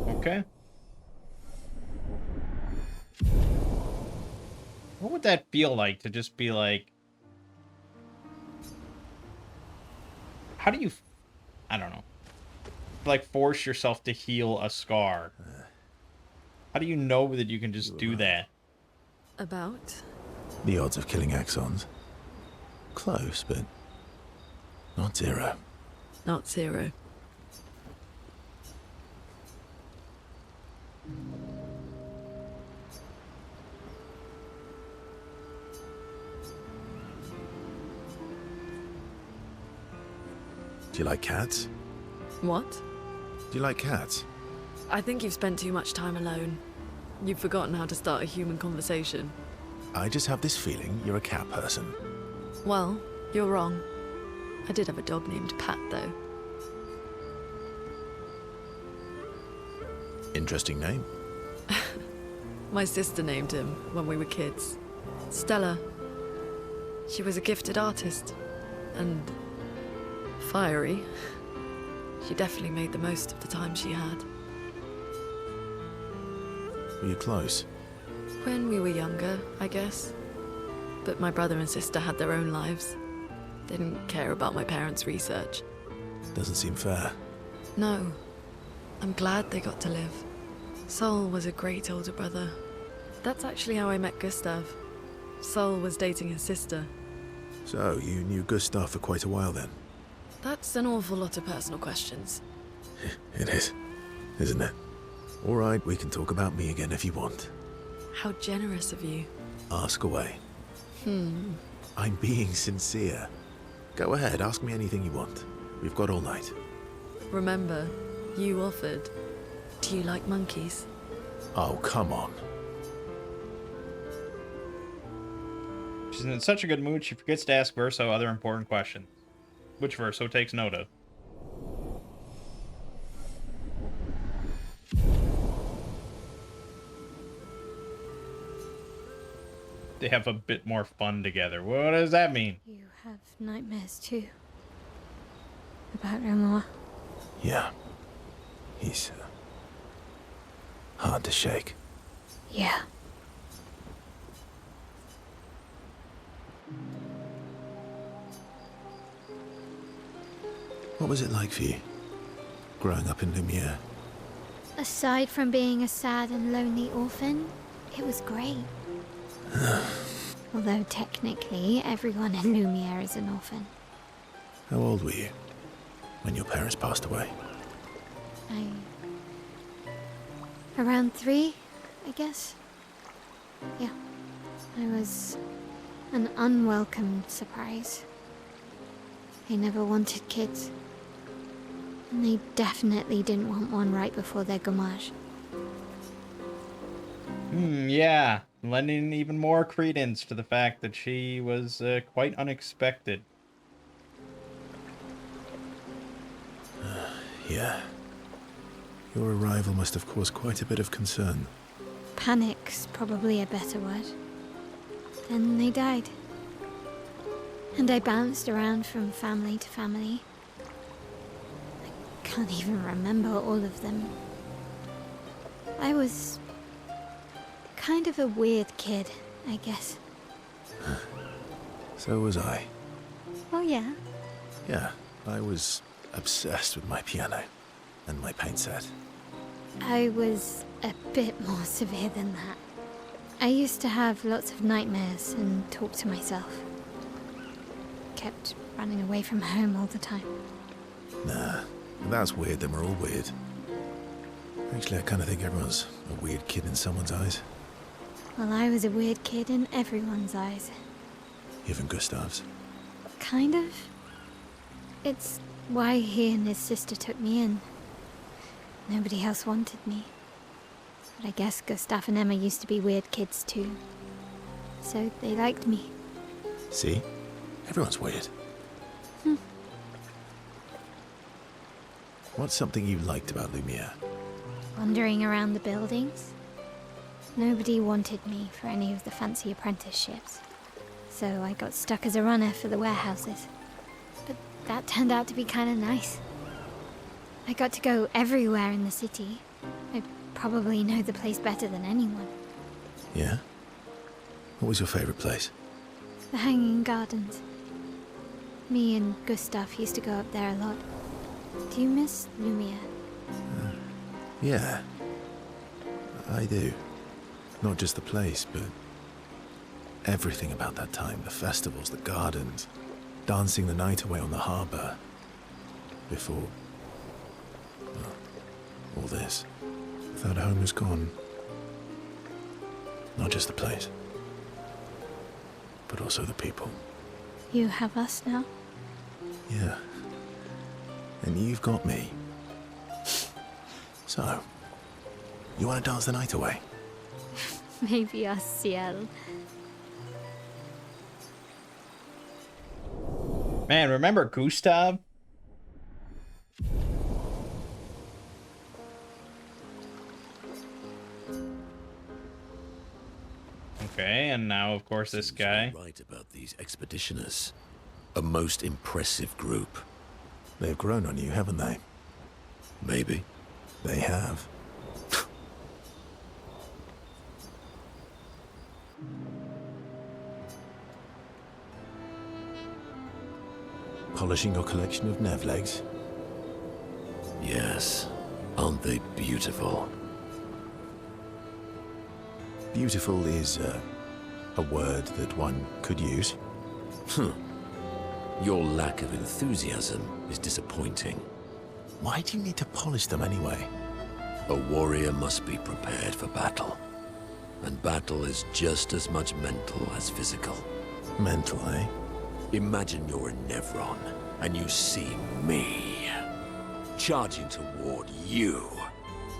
Okay. What would that feel like to just be like... How do you... I don't know. Like, force yourself to heal a scar? How do you know that you can just do that? About? The odds of killing Axons. Close, but not zero. Not zero. Do you like cats? What? Do you like cats? I think you've spent too much time alone. You've forgotten how to start a human conversation. I just have this feeling you're a cat person. Well, you're wrong. I did have a dog named Pat, though. Interesting name. My sister named him when we were kids. Stella. She was a gifted artist. And... fiery. She definitely made the most of the time she had. Were you close? When we were younger, I guess. But my brother and sister had their own lives. They didn't care about my parents' research. Doesn't seem fair. No. I'm glad they got to live. Sol was a great older brother. That's actually how I met Gustav. Sol was dating his sister. So, you knew Gustav for quite a while then? That's an awful lot of personal questions. It is, isn't it? All right, we can talk about me again if you want. How generous of you. Ask away. I'm being sincere. Go ahead, ask me anything you want. We've got all night. Remember, you offered. Do you like monkeys? Oh, come on. She's in such a good mood, she forgets to ask Verso other important questions. Which Verso takes note of. They have a bit more fun together. What does that mean? You have nightmares too. About Renoir. Yeah. He's hard to shake. Yeah. What was it like for you, growing up in Lumiere? Aside from being a sad and lonely orphan, it was great. Although technically, everyone in Lumiere is an orphan. How old were you when your parents passed away? Around 3, I guess. Yeah. I was an unwelcome surprise. They never wanted kids. And they definitely didn't want one right before their gommage. Yeah. Lending even more credence to the fact that she was quite unexpected. Yeah. Your arrival must have caused quite a bit of concern. Panic's probably a better word. Then they died. And I bounced around from family to family. I can't even remember all of them. I was kind of a weird kid, I guess. So was I. Oh yeah? Yeah, I was obsessed with my piano and my paint set. I was a bit more severe than that. I used to have lots of nightmares and talk to myself. Kept running away from home all the time. Nah, if that's weird, then we're all weird. Actually, I kind of think everyone's a weird kid in someone's eyes. Well, I was a weird kid in everyone's eyes. Even Gustav's. Kind of. It's why he and his sister took me in. Nobody else wanted me. But I guess Gustav and Emma used to be weird kids too. So they liked me. See? Everyone's weird. What's something you liked about Lumiere? Wandering around the buildings. Nobody wanted me for any of the fancy apprenticeships. So I got stuck as a runner for the warehouses. But that turned out to be kind of nice. I got to go everywhere in the city. I probably know the place better than anyone. Yeah? What was your favorite place? The Hanging Gardens. Me and Gustav used to go up there a lot. Do you miss Lumiere? Yeah. I do. Not just the place, but everything about that time. The festivals, the gardens, dancing the night away on the harbour. Before... well, all this. That home is gone. Not just the place, but also the people. You have us now? Yeah. And you've got me. So, you want to dance the night away? Maybe us, Ciel. Man, remember Gustav? Okay, and now, of course, this guy. Right about these expeditioners. A most impressive group. They've grown on you, haven't they? Maybe. They have. Polishing your collection of Nevlegs? Yes. Aren't they beautiful? Beautiful is a word that one could use. Your lack of enthusiasm is disappointing. Why do you need to polish them anyway? A warrior must be prepared for battle. And battle is just as much mental as physical. Mental, eh? Imagine you're in Nevron, and you see me, charging toward you,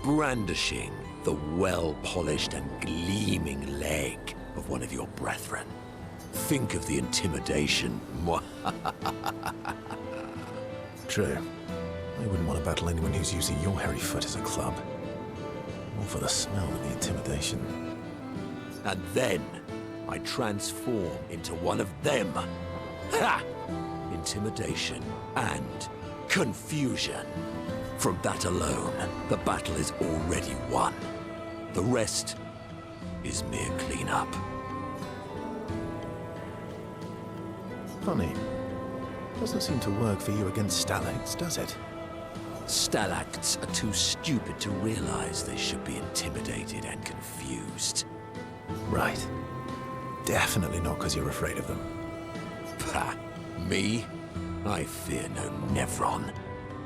brandishing the well-polished and gleaming leg of one of your brethren. Think of the intimidation. True. I wouldn't want to battle anyone who's using your hairy foot as a club. All for the smell and the intimidation. And then I transform into one of them. Ha! Intimidation and confusion. From that alone, the battle is already won. The rest is mere cleanup. Funny. Doesn't seem to work for you against Stalags, does it? Stalacts are too stupid to realize they should be intimidated and confused. Right. Definitely not because you're afraid of them. Pah! Me? I fear no Nevron.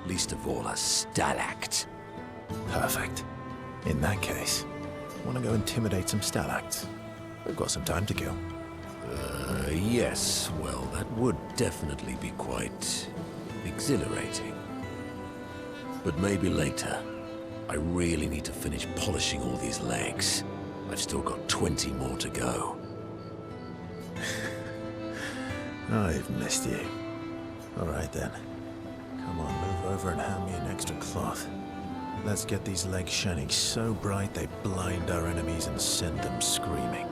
Least of all a Stalact. Perfect. In that case, want to go intimidate some Stalacts? We've got some time to kill. Yes. Well, that would definitely be quite exhilarating. But maybe later. I really need to finish polishing all these legs. I've still got 20 more to go. I've missed you. All right then. Come on, move over and hand me an extra cloth. Let's get these legs shining so bright they blind our enemies and send them screaming.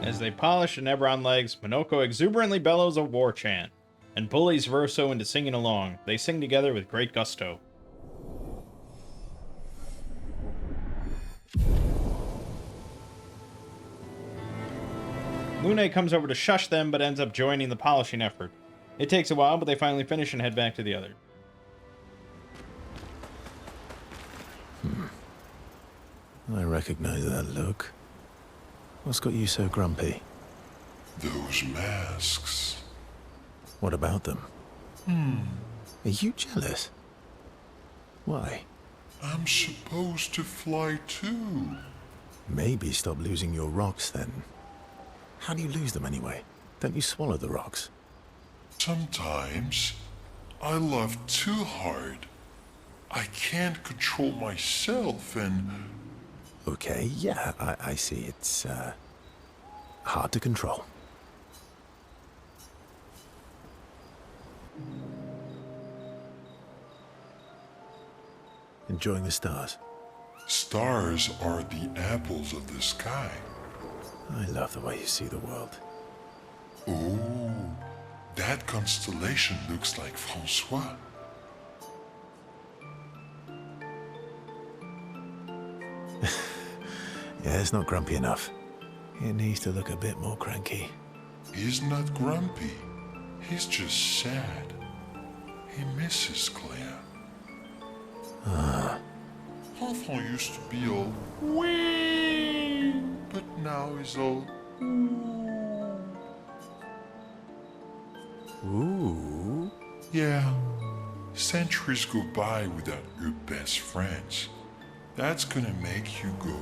As they polish the Nebron legs, Minoko exuberantly bellows a war chant and bullies Verso into singing along. They sing together with great gusto. Lune comes over to shush them, but ends up joining the polishing effort. It takes a while, but they finally finish and head back to the other. I recognize that look. What's got you so grumpy? Those masks. What about them? Are you jealous? Why? I'm supposed to fly too. Maybe stop losing your rocks then. How do you lose them anyway? Don't you swallow the rocks? Sometimes I love too hard. I can't control myself and... Okay, yeah, I see. It's, hard to control. Enjoying the stars? Stars are the apples of the sky. I love the way you see the world. Oh, that constellation looks like Francois. Yeah, it's not grumpy enough. It needs to look a bit more cranky. He's not grumpy. He's just sad. He misses Claire. Enfant used to be all wee, but now he's all ooh. Ooh. Yeah, centuries go by without your best friends. That's gonna make you go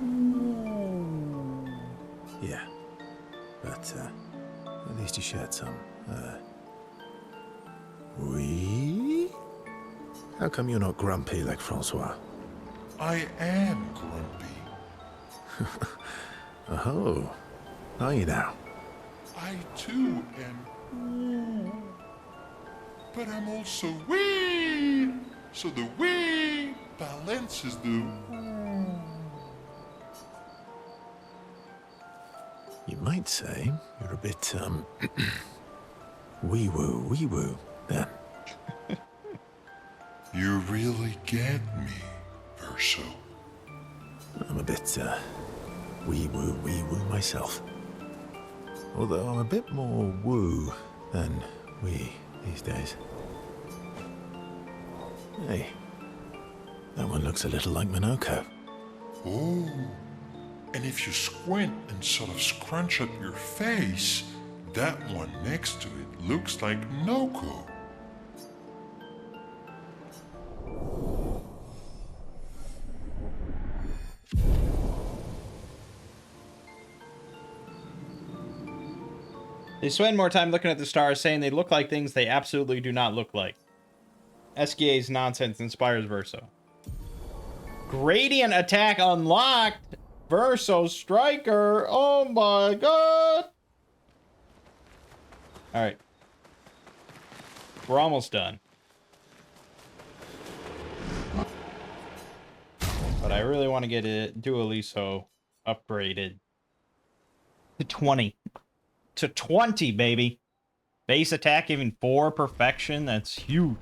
ooh. Yeah, but at least you shared some. We? How come you're not grumpy like Francois? I am grumpy. Oh, are you now? I too am ooh. But I'm also wee. So the wee balances the ooh. You might say you're a bit, wee-woo, then. You really get me, Verso. I'm a bit, wee-woo myself. Although I'm a bit more woo than wee these days. Hey, that one looks a little like Minoko. Oh, and if you squint and sort of scrunch up your face, that one next to it looks like Noko. They spend more time looking at the stars, saying they look like things they absolutely do not look like. SKA's nonsense inspires Verso. Gradient attack unlocked! Verso Striker! Oh my god! Alright. We're almost done. But I really want to get it Dualiso upgraded to 20. To 20, baby. Base attack giving 4 perfection. That's huge.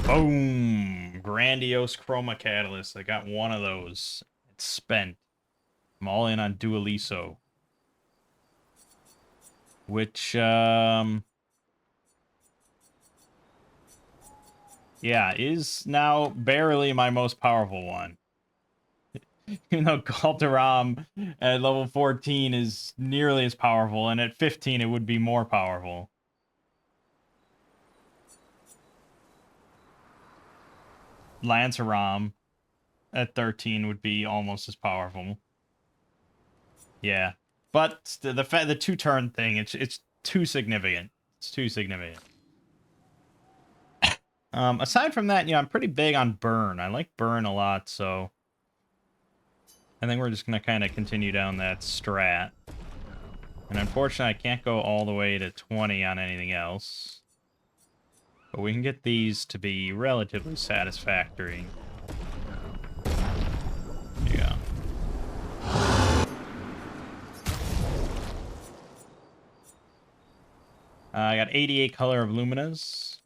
Boom. Grandiose Chroma Catalyst. I got one of those. It's spent. I'm all in on Dualiso. Which, yeah, is now barely my most powerful one. Even though Galtaram at level 14 is nearly as powerful, and at 15 it would be more powerful. Lanceram at 13 would be almost as powerful. Yeah, but the 2-turn thing, it's too significant. It's too significant. Aside from that, I'm pretty big on burn. I like burn a lot, so I think we're just gonna kind of continue down that strat. And unfortunately, I can't go all the way to 20 on anything else. But we can get these to be relatively satisfactory. There you go. I got 88 color of luminas.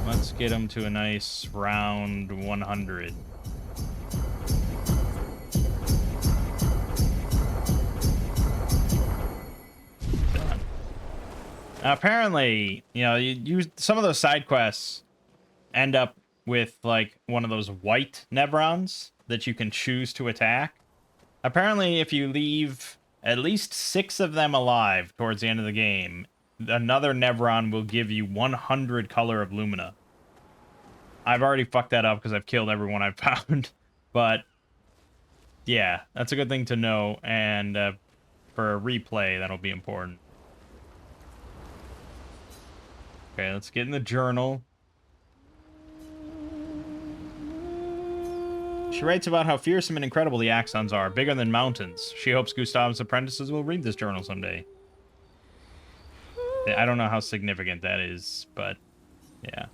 Let's get them to a nice round 100. Done. Now, apparently, you know, some of those side quests end up with like one of those white Nevrons that you can choose to attack. Apparently, if you leave at least 6 of them alive towards the end of the game, another Nevron will give you 100 color of Lumina. I've already fucked that up because I've killed everyone I've found. But, yeah, that's a good thing to know. And for a replay, that'll be important. Okay, let's get in the journal. She writes about how fearsome and incredible the Axons are, bigger than mountains. She hopes Gustav's apprentices will read this journal someday. I don't know how significant that is, but yeah.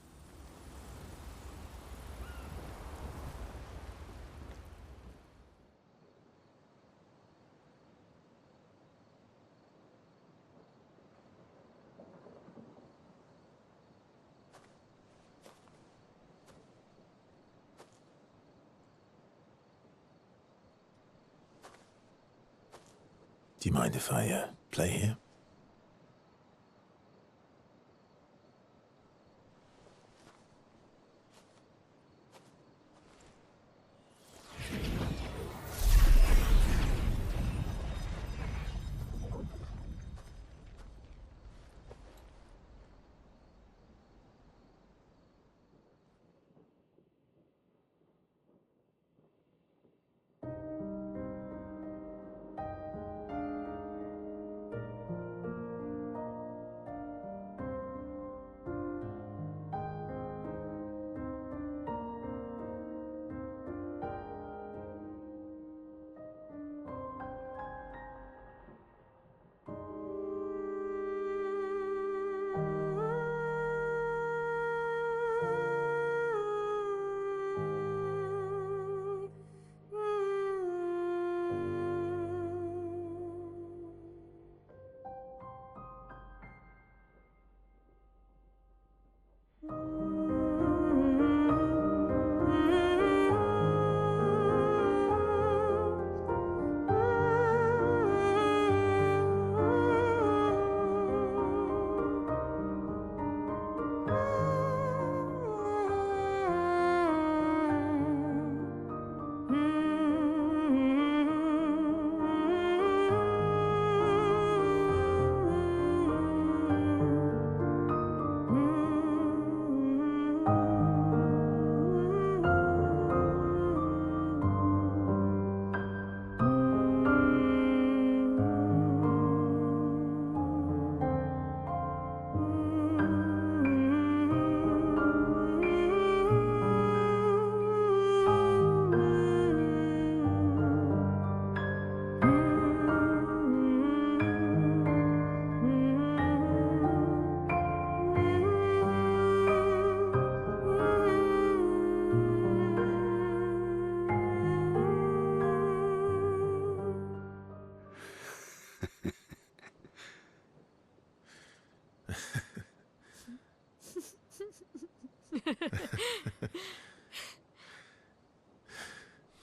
Do you mind if I play here?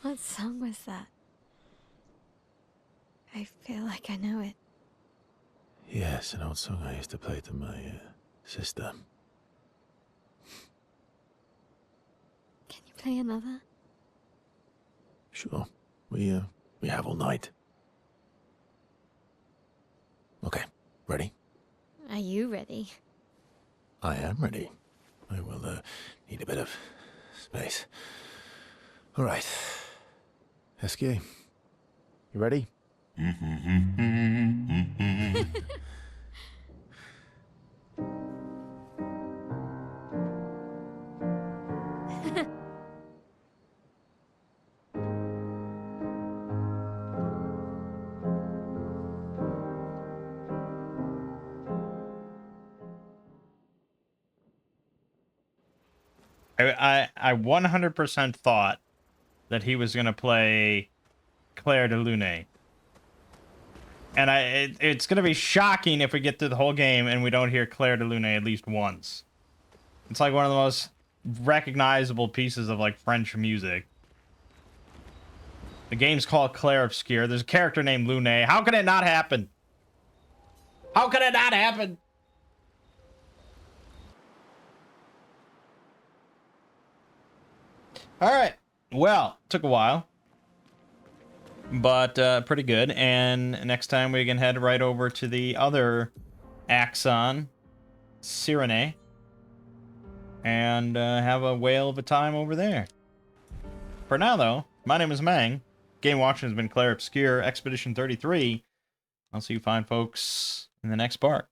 What song was that? I feel like I know it. Yes, an old song I used to play to my sister. Can you play another? Sure. We have all night. Okay, ready? Are you ready? I am ready. I will need a bit of space. All right. SK, you ready? I 100% thought that he was gonna play Clair de Lune. And it's gonna be shocking if we get through the whole game and we don't hear Clair de Lune at least once. It's like one of the most recognizable pieces of like French music. The game's called Clair Obscur. There's a character named Lune. How can it not happen? How can it not happen? All right. Well, took a while, but pretty good. And next time we can head right over to the other Axon, Cyrene, and have a whale of a time over there. For now, though, my name is Mangg. Game watching has been Clair Obscur, Expedition 33. I'll see you fine folks in the next part.